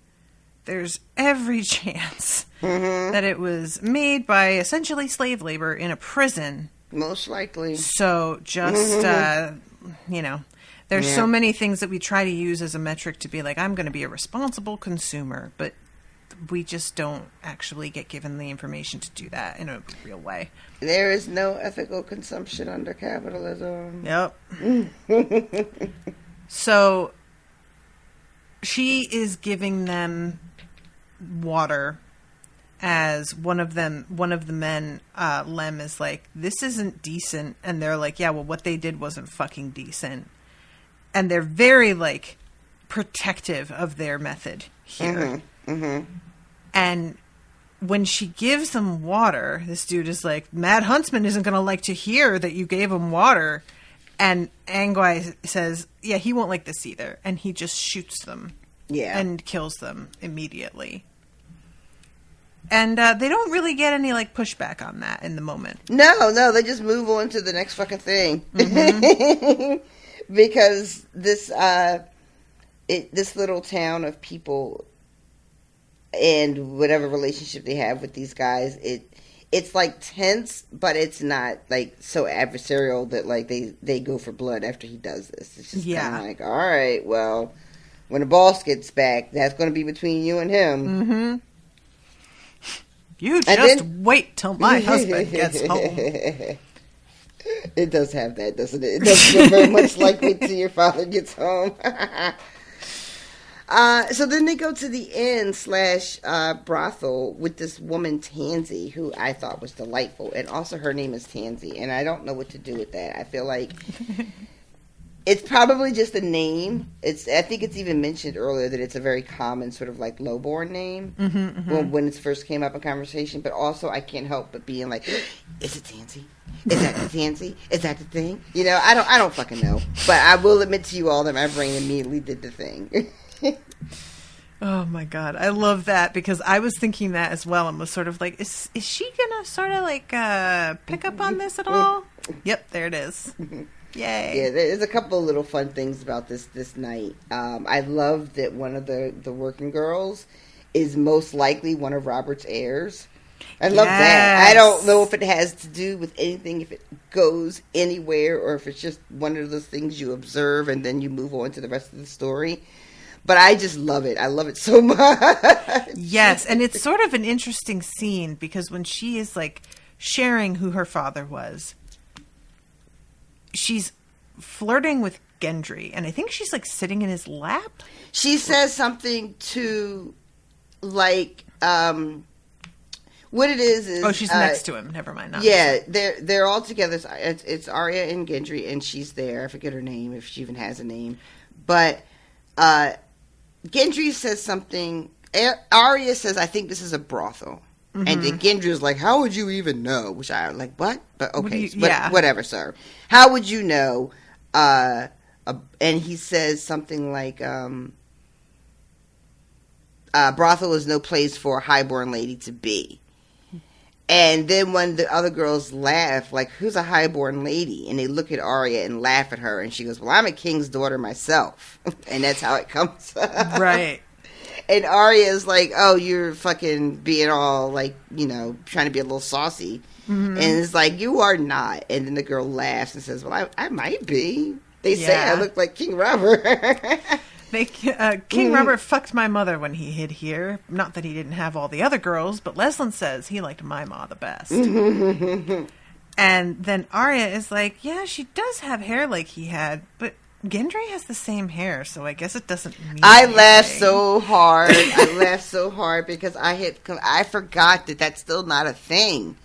[SPEAKER 1] there's every chance that it was made by essentially slave labor in a prison.
[SPEAKER 2] Most likely.
[SPEAKER 1] So, just, there's so many things that we try to use as a metric to be like, I'm going to be a responsible consumer, but we just don't actually get given the information to do that in a real way.
[SPEAKER 2] There is no ethical consumption under capitalism.
[SPEAKER 1] Yep. So she is giving them water as one of the men, Lem, is like, this isn't decent. And they're like, yeah, well, what they did wasn't fucking decent. And they're very, like, protective of their method here. And when she gives them water, this dude is like, Mad Huntsman isn't going to like to hear that you gave him water. And Angwai says, yeah, he won't like this either. And he just shoots them.
[SPEAKER 2] Yeah.
[SPEAKER 1] And kills them immediately. And they don't really get any, like, pushback on that in the moment.
[SPEAKER 2] No, they just move on to the next fucking thing. Because this little town of people and whatever relationship they have with these guys, it's like tense, but it's not like so adversarial that like they go for blood after he does this. It's just kind of like, all right, well, when the boss gets back, that's going to be between you and him.
[SPEAKER 1] You just wait till my husband gets home.
[SPEAKER 2] It does have that, doesn't it? It does feel very much like wait till your father gets home. So then they go to the inn / brothel with this woman, Tansy, who I thought was delightful. And also her name is Tansy. And I don't know what to do with that. I feel like it's probably just a name. I think it's even mentioned earlier that it's a very common sort of like lowborn name when it first came up in conversation. But also I can't help but being like, is it Tansy? Is that the Tansy? Is that the thing? You know, I don't fucking know. But I will admit to you all that my brain immediately did the thing.
[SPEAKER 1] Oh my god, I love that because I was thinking that as well and was sort of like, is she gonna sort of like pick up on this at all? Yep, there it is. Yay.
[SPEAKER 2] Yeah, there's a couple of little fun things about this night. I love that one of the working girls is most likely one of Robert's heirs. I love that. I don't know if it has to do with anything, if it goes anywhere, or if it's just one of those things you observe and then you move on to the rest of the story. But I just love it. I love it so much.
[SPEAKER 1] Yes, and it's sort of an interesting scene because when she is like sharing who her father was, she's flirting with Gendry, and I think she's like sitting in his lap.
[SPEAKER 2] She says something to like what it is
[SPEAKER 1] she's next to him. Never mind.
[SPEAKER 2] Yeah, they're all together. It's Arya and Gendry, and she's there. I forget her name, if she even has a name, but Gendry says something. Arya says, I think this is a brothel. And then Gendry's like, how would you even know? Which I like, what? But okay, whatever, sir. How would you know? And he says something like, brothel is no place for a highborn lady to be. And then when the other girls laugh, like, who's a highborn lady? And they look at Arya and laugh at her, and she goes, well, I'm a king's daughter myself. And that's how it comes up.
[SPEAKER 1] Right.
[SPEAKER 2] And Arya's like, oh, you're fucking being all, like, you know, trying to be a little saucy. And it's like, you are not. And then the girl laughs and says, well, I might be. They say I look like King Robert.
[SPEAKER 1] King Robert fucked my mother when he hid here. Not that he didn't have all the other girls, but Leslin says he liked my ma the best. And then Arya is like, yeah, she does have hair like he had, but Gendry has the same hair, so I guess it doesn't mean anything.
[SPEAKER 2] Laughed so hard. I laughed so hard because I forgot that that's still not a thing.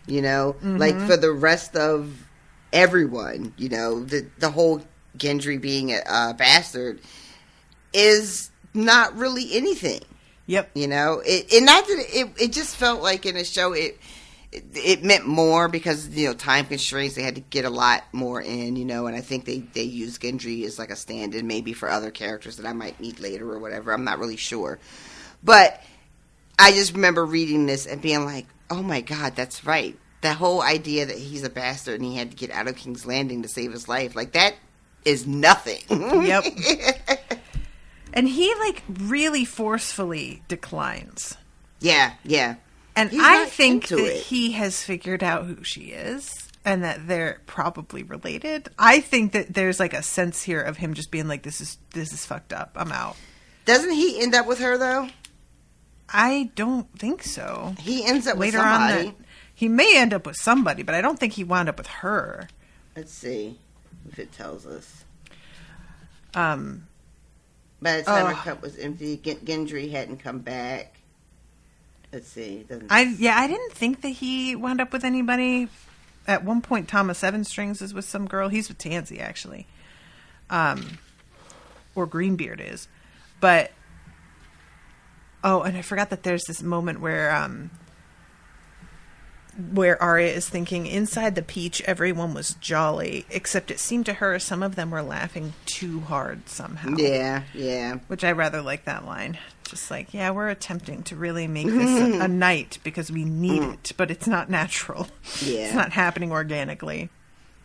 [SPEAKER 2] You know, like for the rest of everyone, you know, the whole Gendry being a bastard is not really anything.
[SPEAKER 1] Yep.
[SPEAKER 2] You know, it just felt like in a show it meant more because, you know, time constraints, they had to get a lot more in, you know, and I think they use Gendry as like a stand-in maybe for other characters that I might meet later or whatever. I'm not really sure. But I just remember reading this and being like, oh my God, that's right. That whole idea that he's a bastard and he had to get out of King's Landing to save his life, like that is nothing.
[SPEAKER 1] Yep. And he, like, really forcefully declines.
[SPEAKER 2] Yeah.
[SPEAKER 1] And I think that he has figured out who she is and that they're probably related. I think that there's, like, a sense here of him just being like, this is fucked up. I'm out.
[SPEAKER 2] Doesn't he end up with her, though?
[SPEAKER 1] I don't think so.
[SPEAKER 2] He ends up
[SPEAKER 1] Later
[SPEAKER 2] with somebody.
[SPEAKER 1] on, he may end up with somebody, but I don't think he wound up with her.
[SPEAKER 2] Let's see if it tells us.
[SPEAKER 1] By
[SPEAKER 2] By the time her cup was empty, Gendry hadn't come back. Let's see.
[SPEAKER 1] I didn't think that he wound up with anybody. At one point, Thomas Seven Strings is with some girl. He's with Tansy, actually. Or Greenbeard is. But, and I forgot that there's this moment where Arya is thinking, inside the Peach, everyone was jolly, except it seemed to her some of them were laughing too hard somehow.
[SPEAKER 2] Yeah.
[SPEAKER 1] Which I rather like that line. Just like, yeah, we're attempting to really make this a night because we need it, but it's not natural.
[SPEAKER 2] Yeah.
[SPEAKER 1] It's not happening organically.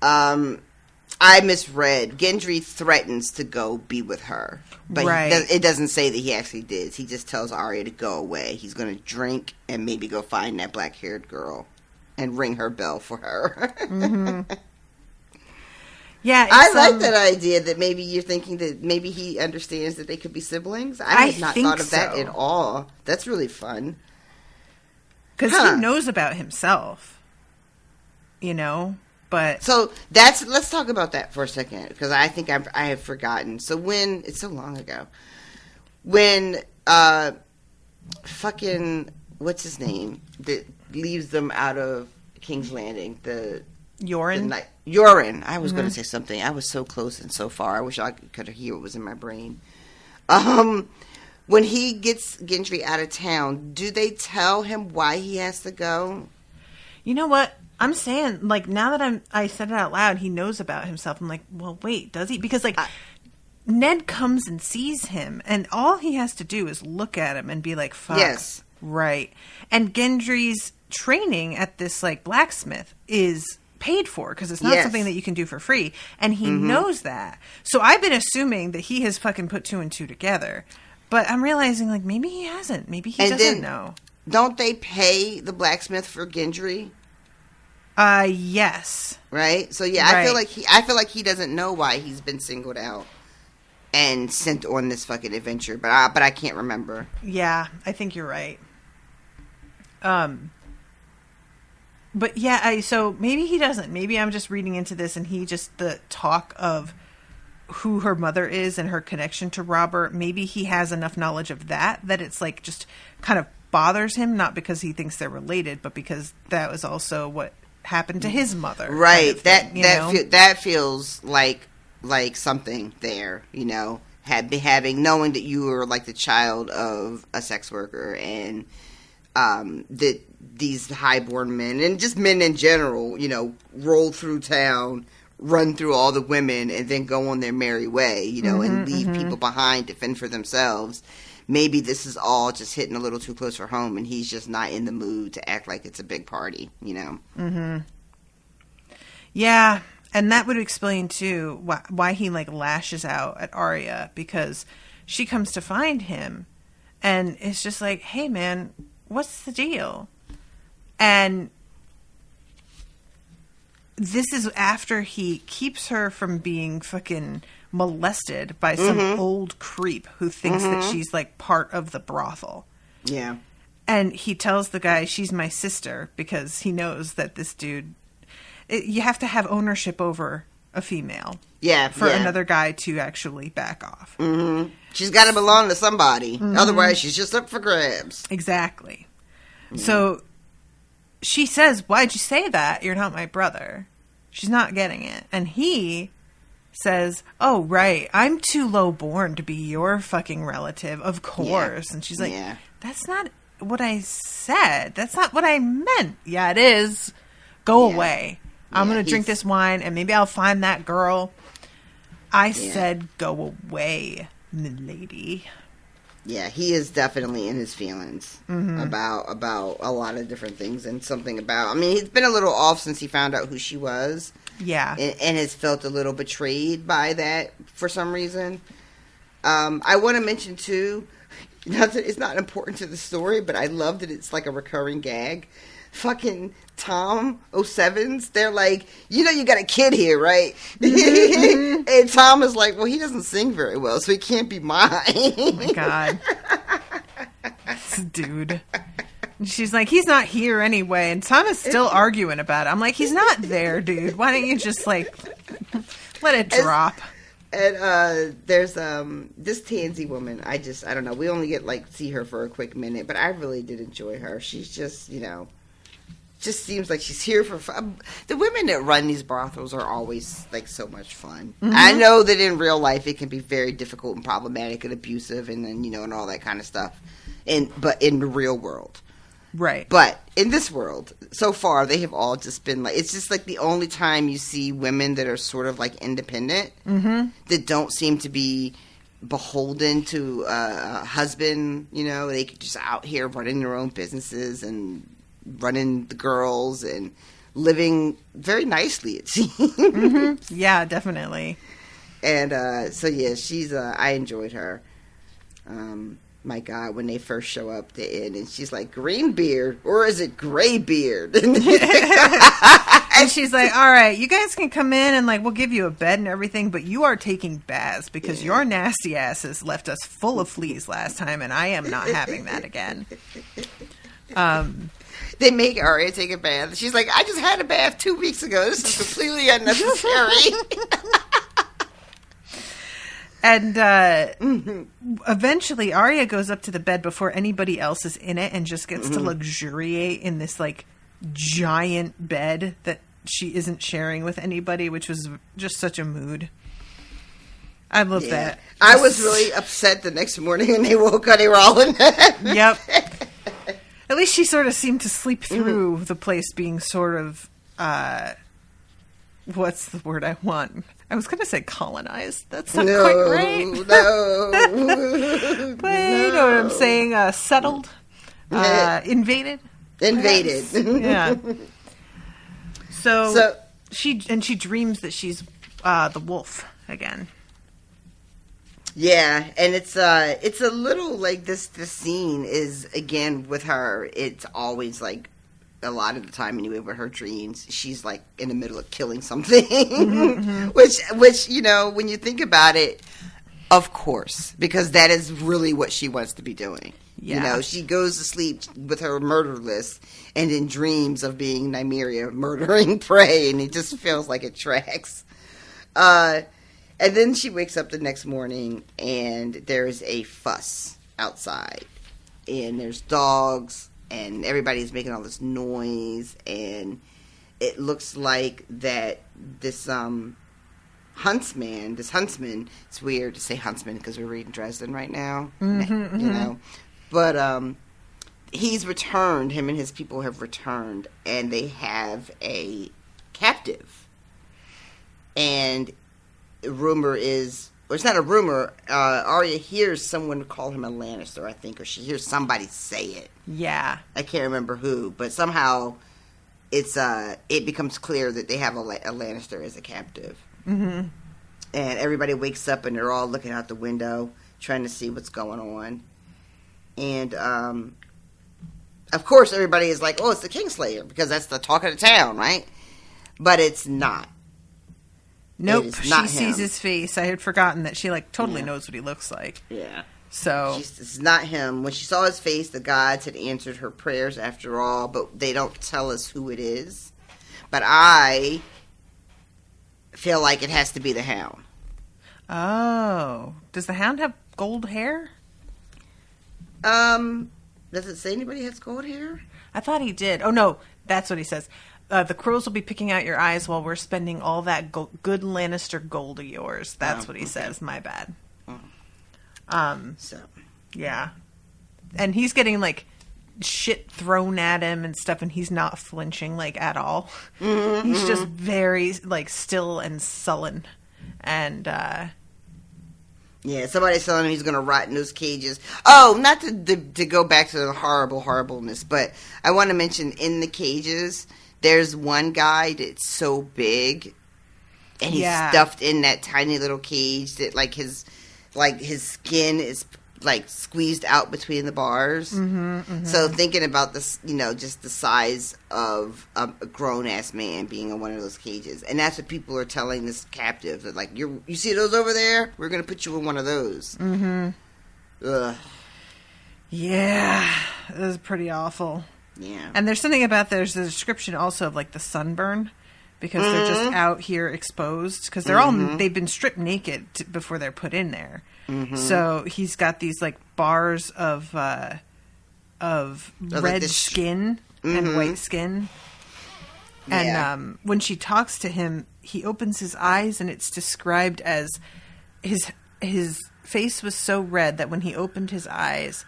[SPEAKER 2] I misread. Gendry threatens to go be with her. But it doesn't say that he actually did. He just tells Arya to go away. He's going to drink and maybe go find that black-haired girl and ring her bell for her.
[SPEAKER 1] Mm-hmm. Yeah,
[SPEAKER 2] I like that idea that maybe you're thinking that maybe he understands that they could be siblings. I had not thought of that at all. That's really fun.
[SPEAKER 1] Because he knows about himself, but...
[SPEAKER 2] So, let's talk about that for a second, because I think I have forgotten. So it's so long ago, when, what's his name, that leaves them out of King's Landing,
[SPEAKER 1] Yoren?
[SPEAKER 2] Yoren. I was going to say something. I was so close and so far. I wish I could hear what was in my brain. When he gets Gendry out of town, do they tell him why he has to go?
[SPEAKER 1] You know what? I'm saying, now that I said it out loud, he knows about himself. I'm like, well, wait, does he? Because, Ned comes and sees him, and all he has to do is look at him and be like, fuck.
[SPEAKER 2] Yes.
[SPEAKER 1] Right. And Gendry's training at this, blacksmith is paid for, because it's not something that you can do for free. And he knows that. So I've been assuming that he has fucking put two and two together. But I'm realizing, maybe he hasn't. Maybe he doesn't know.
[SPEAKER 2] Don't they pay the blacksmith for Gendry?
[SPEAKER 1] Yes.
[SPEAKER 2] Right? So yeah, right. I feel like he doesn't know why he's been singled out and sent on this fucking adventure, but I can't remember.
[SPEAKER 1] Yeah, I think you're right. But yeah, so maybe he doesn't. Maybe I'm just reading into this, and the talk of who her mother is and her connection to Robert, maybe he has enough knowledge of that it's just kind of bothers him, not because he thinks they're related, but because that was also what happened to his mother.
[SPEAKER 2] Right.
[SPEAKER 1] Kind of thing,
[SPEAKER 2] that feels like something there, having knowing that you were the child of a sex worker, and that these highborn men and just men in general, roll through town, run through all the women, and then go on their merry way, and leave people behind to fend for themselves. Maybe this is all just hitting a little too close for home, and he's just not in the mood to act like it's a big party,
[SPEAKER 1] Mm-hmm. Yeah, and that would explain, too, why he, lashes out at Arya, because she comes to find him, and it's just like, hey, man, what's the deal? And this is after he keeps her from being fucking molested by some old creep who thinks that she's part of the brothel.
[SPEAKER 2] Yeah.
[SPEAKER 1] And he tells the guy she's my sister because he knows that this dude, you have to have ownership over a female.
[SPEAKER 2] Yeah.
[SPEAKER 1] For another guy to actually back off.
[SPEAKER 2] Mm-hmm. She's got to belong to somebody. Otherwise, she's just up for grabs.
[SPEAKER 1] Exactly. So she says, why'd you say that? You're not my brother. She's not getting it. And he says, oh, right, I'm too low born to be your fucking relative, of course. And she's like, that's not what I said. That's not what I meant. Yeah, it is. Go away. I'm going to drink this wine, and maybe I'll find that girl. I said go away, milady.
[SPEAKER 2] Yeah, he is definitely in his feelings about a lot of different things, and something about... I mean, he's been a little off since he found out who she was.
[SPEAKER 1] Yeah.
[SPEAKER 2] And has felt a little betrayed by that for some reason. I want to mention, too, it's not important to the story, but I love that it's a recurring gag. Fucking Tom 07s, they're like, you got a kid here, right? And Tom is like, well, he doesn't sing very well, so he can't be mine.
[SPEAKER 1] Oh my God. dude. And she's like, he's not here anyway. And Sansa's still arguing about it. I'm like, he's not there, dude. Why don't you just, like, let it drop?
[SPEAKER 2] And there's this Tansy woman. I don't know. We only get, like, see her for a quick minute. But I really did enjoy her. She's just, just seems like she's here for fun. The women that run these brothels are always, like, so much fun. Mm-hmm. I know that in real life it can be very difficult and problematic and abusive and then, and all that kind of stuff. But in the real world.
[SPEAKER 1] Right.
[SPEAKER 2] But in this world, so far, they have all just been, like, it's just, like, the only time you see women that are sort of, like, independent, that don't seem to be beholden to a husband, they could just out here running their own businesses and running the girls and living very nicely, it seems.
[SPEAKER 1] Yeah, definitely.
[SPEAKER 2] And so yeah, she's I enjoyed her. My God, when they first show up the inn and she's like, green beard or is it gray beard?
[SPEAKER 1] And she's like, all right, you guys can come in and, like, we'll give you a bed and everything, but you are taking baths because your nasty asses left us full of fleas last time and I am not having that again.
[SPEAKER 2] They make Arya take a bath. She's like, I just had a bath 2 weeks ago. This is completely unnecessary.
[SPEAKER 1] And eventually Arya goes up to the bed before anybody else is in it and just gets to luxuriate in this, like, giant bed that she isn't sharing with anybody, which was just such a mood. I love that.
[SPEAKER 2] I was really upset the next morning when they woke up. They were all in that.
[SPEAKER 1] Yep. At least she sort of seemed to sleep through the place being sort of, what's the word I want? I was going to say colonized. That's not quite right.
[SPEAKER 2] No.
[SPEAKER 1] But you know what I'm saying? Settled. Invaded.
[SPEAKER 2] Invaded.
[SPEAKER 1] Yeah. So she dreams that she's the wolf again.
[SPEAKER 2] Yeah, and it's a little like this whine is, again, with her, it's always like a lot of the time anyway with her dreams, she's like in the middle of killing something. which when you think about it, of course, because that is really what she wants to be doing.
[SPEAKER 1] Yeah.
[SPEAKER 2] She goes to sleep with her murder list and then dreams of being Nymeria murdering prey, and it just feels like it tracks. And then she wakes up the next morning, and there's a fuss outside. And there's dogs, and everybody's making all this noise. And it looks like that this huntsman, it's weird to say huntsman because we're reading Dresden right now, But he's returned, him and his people have returned, and they have a captive. And rumor is, or it's not a rumor, Arya hears someone call him a Lannister, I think, or she hears somebody say it.
[SPEAKER 1] Yeah.
[SPEAKER 2] I can't remember who, but somehow it becomes clear that they have a Lannister as a captive. And everybody wakes up and they're all looking out the window trying to see what's going on. And of course everybody is like, oh, it's the Kingslayer, because that's the talk of the town, right? But it's not.
[SPEAKER 1] Nope, she sees his face. I had forgotten that she, like, totally knows what he looks like.
[SPEAKER 2] Yeah.
[SPEAKER 1] So.
[SPEAKER 2] It's not him. When she saw his face, the gods had answered her prayers after all, but they don't tell us who it is. But I feel like it has to be the Hound.
[SPEAKER 1] Oh. Does the Hound have gold hair?
[SPEAKER 2] Does it say anybody has gold hair?
[SPEAKER 1] I thought he did. Oh, no. That's what he says. The crows will be picking out your eyes while we're spending all that good Lannister gold of yours. That's what he says. My bad.
[SPEAKER 2] So.
[SPEAKER 1] Yeah. And he's getting, like, shit thrown at him and stuff, and he's not flinching, like, at all. He's just very, like, still and sullen. And,
[SPEAKER 2] yeah, somebody's telling him he's going to rot in those cages. Oh, not to go back to the horribleness, but I want to mention in the cages, there's one guy that's so big, and he's stuffed in that tiny little cage that, like, his skin is, like, squeezed out between the bars. So thinking about this, just the size of a grown-ass man being in one of those cages. And that's what people are telling this captive. They're like, you see those over there? We're going to put you in one of those. Ugh.
[SPEAKER 1] Yeah, it was pretty awful.
[SPEAKER 2] Yeah.
[SPEAKER 1] And there's something about there's a description also of like the sunburn because they're just out here exposed because they've been stripped naked before they're put in there. So he's got these like bars of red
[SPEAKER 2] like
[SPEAKER 1] skin and white skin.
[SPEAKER 2] Yeah.
[SPEAKER 1] And when she talks to him, he opens his eyes and it's described as his face was so red that when he opened his eyes,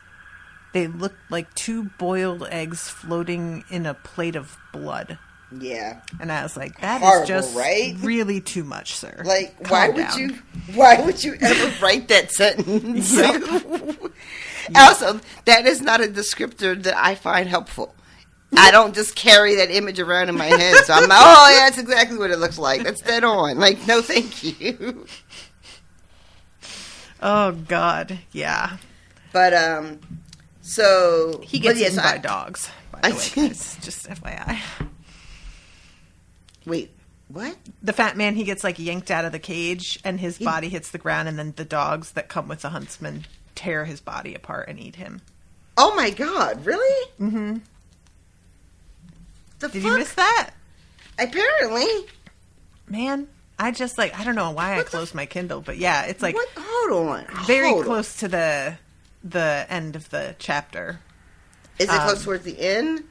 [SPEAKER 1] they looked like 2 boiled eggs floating in a plate of blood.
[SPEAKER 2] Yeah.
[SPEAKER 1] And I was like, that
[SPEAKER 2] Horrible,
[SPEAKER 1] is just
[SPEAKER 2] right?
[SPEAKER 1] really too much, sir.
[SPEAKER 2] Like,
[SPEAKER 1] Calm
[SPEAKER 2] why would you ever write that sentence?
[SPEAKER 1] Yep.
[SPEAKER 2] Also, that is not a descriptor that I find helpful. I don't just carry that image around in my head. So I'm like, oh, yeah, that's exactly what it looks like. That's dead on. Like, no, thank you.
[SPEAKER 1] Oh, God. Yeah.
[SPEAKER 2] But, so...
[SPEAKER 1] He gets eaten by dogs, by the way, guys. Just FYI.
[SPEAKER 2] Wait, what?
[SPEAKER 1] The fat man, he gets, like, yanked out of the cage, and his body hits the ground, and then the dogs that come with the huntsman tear his body apart and eat him.
[SPEAKER 2] Oh, my God. Really?
[SPEAKER 1] Mm-hmm.
[SPEAKER 2] Did
[SPEAKER 1] you miss that?
[SPEAKER 2] Apparently.
[SPEAKER 1] Man, I just, like, I don't know why I closed my Kindle, but yeah, it's, like...
[SPEAKER 2] What? Hold on.
[SPEAKER 1] Very close to the end of the chapter.
[SPEAKER 2] Is it close towards the end?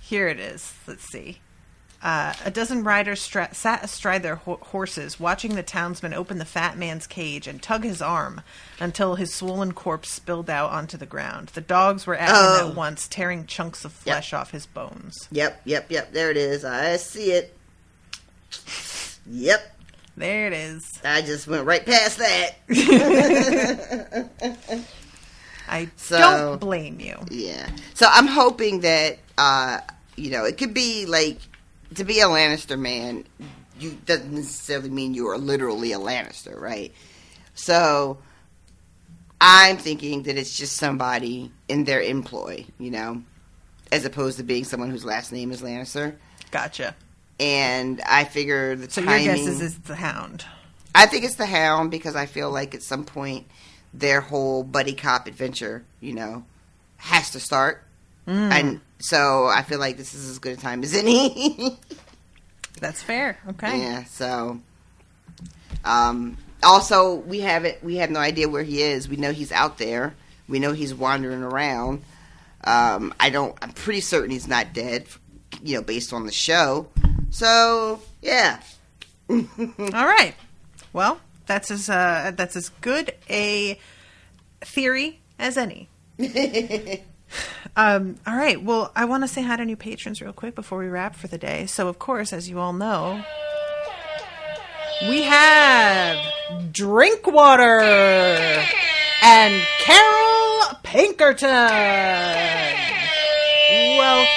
[SPEAKER 1] Here it is. Let's see. A dozen riders sat astride their horses, watching the townsman open the fat man's cage and tug his arm until his swollen corpse spilled out onto the ground. The dogs were at him at once, tearing chunks of flesh off his bones.
[SPEAKER 2] Yep. There it is. I see it. Yep.
[SPEAKER 1] There it is.
[SPEAKER 2] I just went right past that.
[SPEAKER 1] I don't blame you.
[SPEAKER 2] Yeah. So I'm hoping that, it could be like, to be a Lannister man, doesn't necessarily mean you are literally a Lannister, right? So I'm thinking that it's just somebody in their employ, as opposed to being someone whose last name is Lannister.
[SPEAKER 1] Gotcha.
[SPEAKER 2] And I figure the timing...
[SPEAKER 1] your guess is it's the Hound.
[SPEAKER 2] I think it's the Hound because I feel like at some point their whole buddy cop adventure, has to start. And so I feel like this is as good a time as any.
[SPEAKER 1] That's fair. Okay.
[SPEAKER 2] Yeah. So, also we have no idea where he is. We know he's out there. We know he's wandering around. I'm pretty certain he's not dead, based on the show. So yeah.
[SPEAKER 1] All right. Well, that's as good a theory as any. All right. Well, I want to say hi to new patrons real quick before we wrap for the day. So, of course, as you all know, we have Drinkwater and Carol Pinkerton.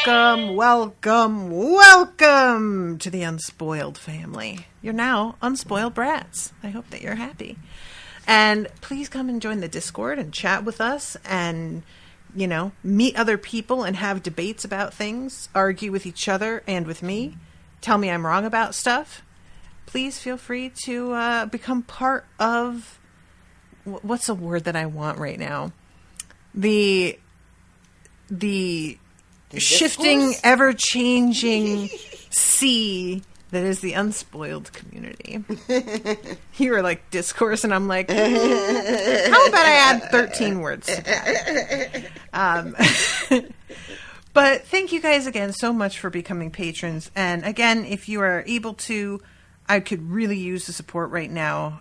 [SPEAKER 1] Welcome to the Unspoiled family. You're now Unspoiled Brats. I hope that you're happy. And please come and join the Discord and chat with us and meet other people and have debates about things, argue with each other and with me, tell me I'm wrong about stuff. Please feel free to become part of, what's a word that I want right now? The shifting, ever-changing sea that is the Unspoiled community. You were like, discourse, and I'm like, how about I add 13 words to that? But thank you guys again so much for becoming patrons. And again, if you are able to, I could really use the support right now.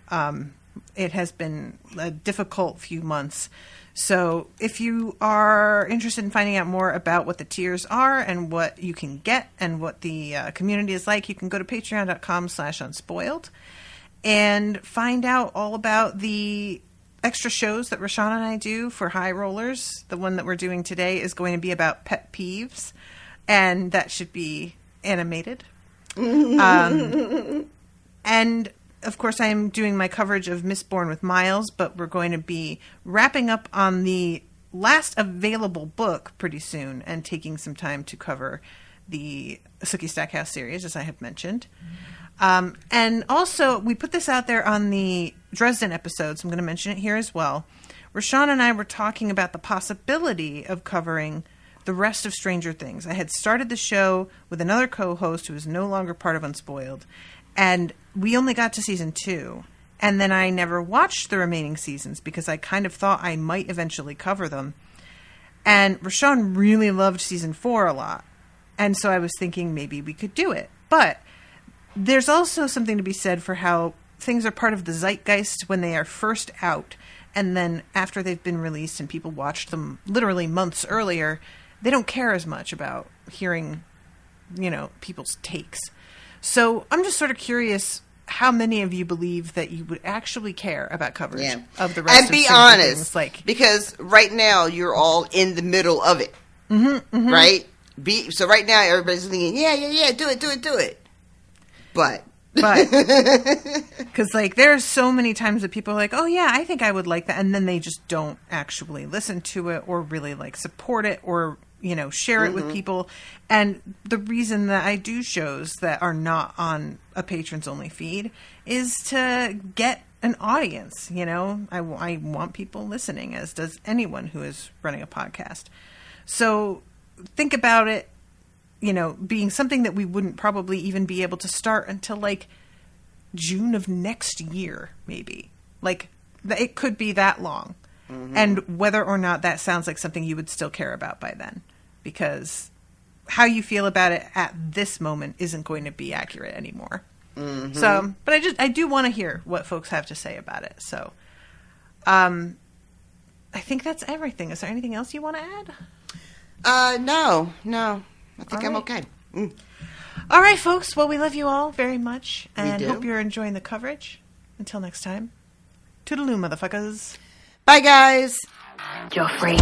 [SPEAKER 1] It has been a difficult few months. So if you are interested in finding out more about what the tiers are and what you can get and what the community is like, you can go to patreon.com/unspoiled and find out all about the extra shows that Rashawn and I do for High Rollers. The one that we're doing today is going to be about pet peeves, and that should be animated. And of course, I am doing my coverage of Mistborn with Miles, but we're going to be wrapping up on the last available book pretty soon and taking some time to cover the Sookie Stackhouse series, as I have mentioned. And also, we put this out there on the Dresden episode, so I'm going to mention it here as well. Rashawn and I were talking about the possibility of covering the rest of Stranger Things. I had started the show with another co-host who is no longer part of Unspoiled, and we only got to season 2. And then I never watched the remaining seasons because I kind of thought I might eventually cover them. And Rashawn really loved season 4 a lot. And so I was thinking maybe we could do it. But there's also something to be said for how things are part of the zeitgeist when they are first out. And then after they've been released and people watched them literally months earlier, they don't care as much about hearing, people's takes. So I'm just sort of curious how many of you believe that you would actually care about coverage of the rest of
[SPEAKER 2] Stranger
[SPEAKER 1] Things.
[SPEAKER 2] Honest, because right now you're all in the middle of it, right? So right now everybody's thinking, yeah, do it. But
[SPEAKER 1] because there are so many times that people are like, oh yeah, I think I would like that, and then they just don't actually listen to it or really support it or share it with people. And the reason that I do shows that are not on a patrons only feed is to get an audience. I want people listening, as does anyone who is running a podcast. So think about it being something that we wouldn't probably even be able to start until June of next year, maybe. It could be that long. And whether or not that sounds like something you would still care about by then. Because how you feel about it at this moment isn't going to be accurate anymore. So, but I do want to hear what folks have to say about it. So, I think that's everything. Is there anything else you want to add?
[SPEAKER 2] No. I think I'm okay.
[SPEAKER 1] All right, folks. Well, we love you all very much and hope you're enjoying the coverage. Until next time, toodaloo, motherfuckers.
[SPEAKER 2] Bye, guys.
[SPEAKER 4] Joffrey,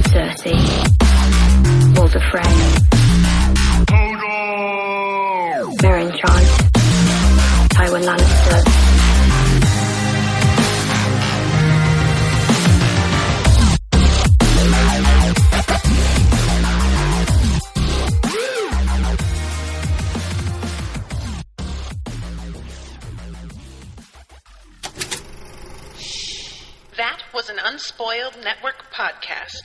[SPEAKER 4] Cersei, Walder Frey, Meryn Trant, Tywin Lannister.
[SPEAKER 1] That was an Unspoiled Network podcast.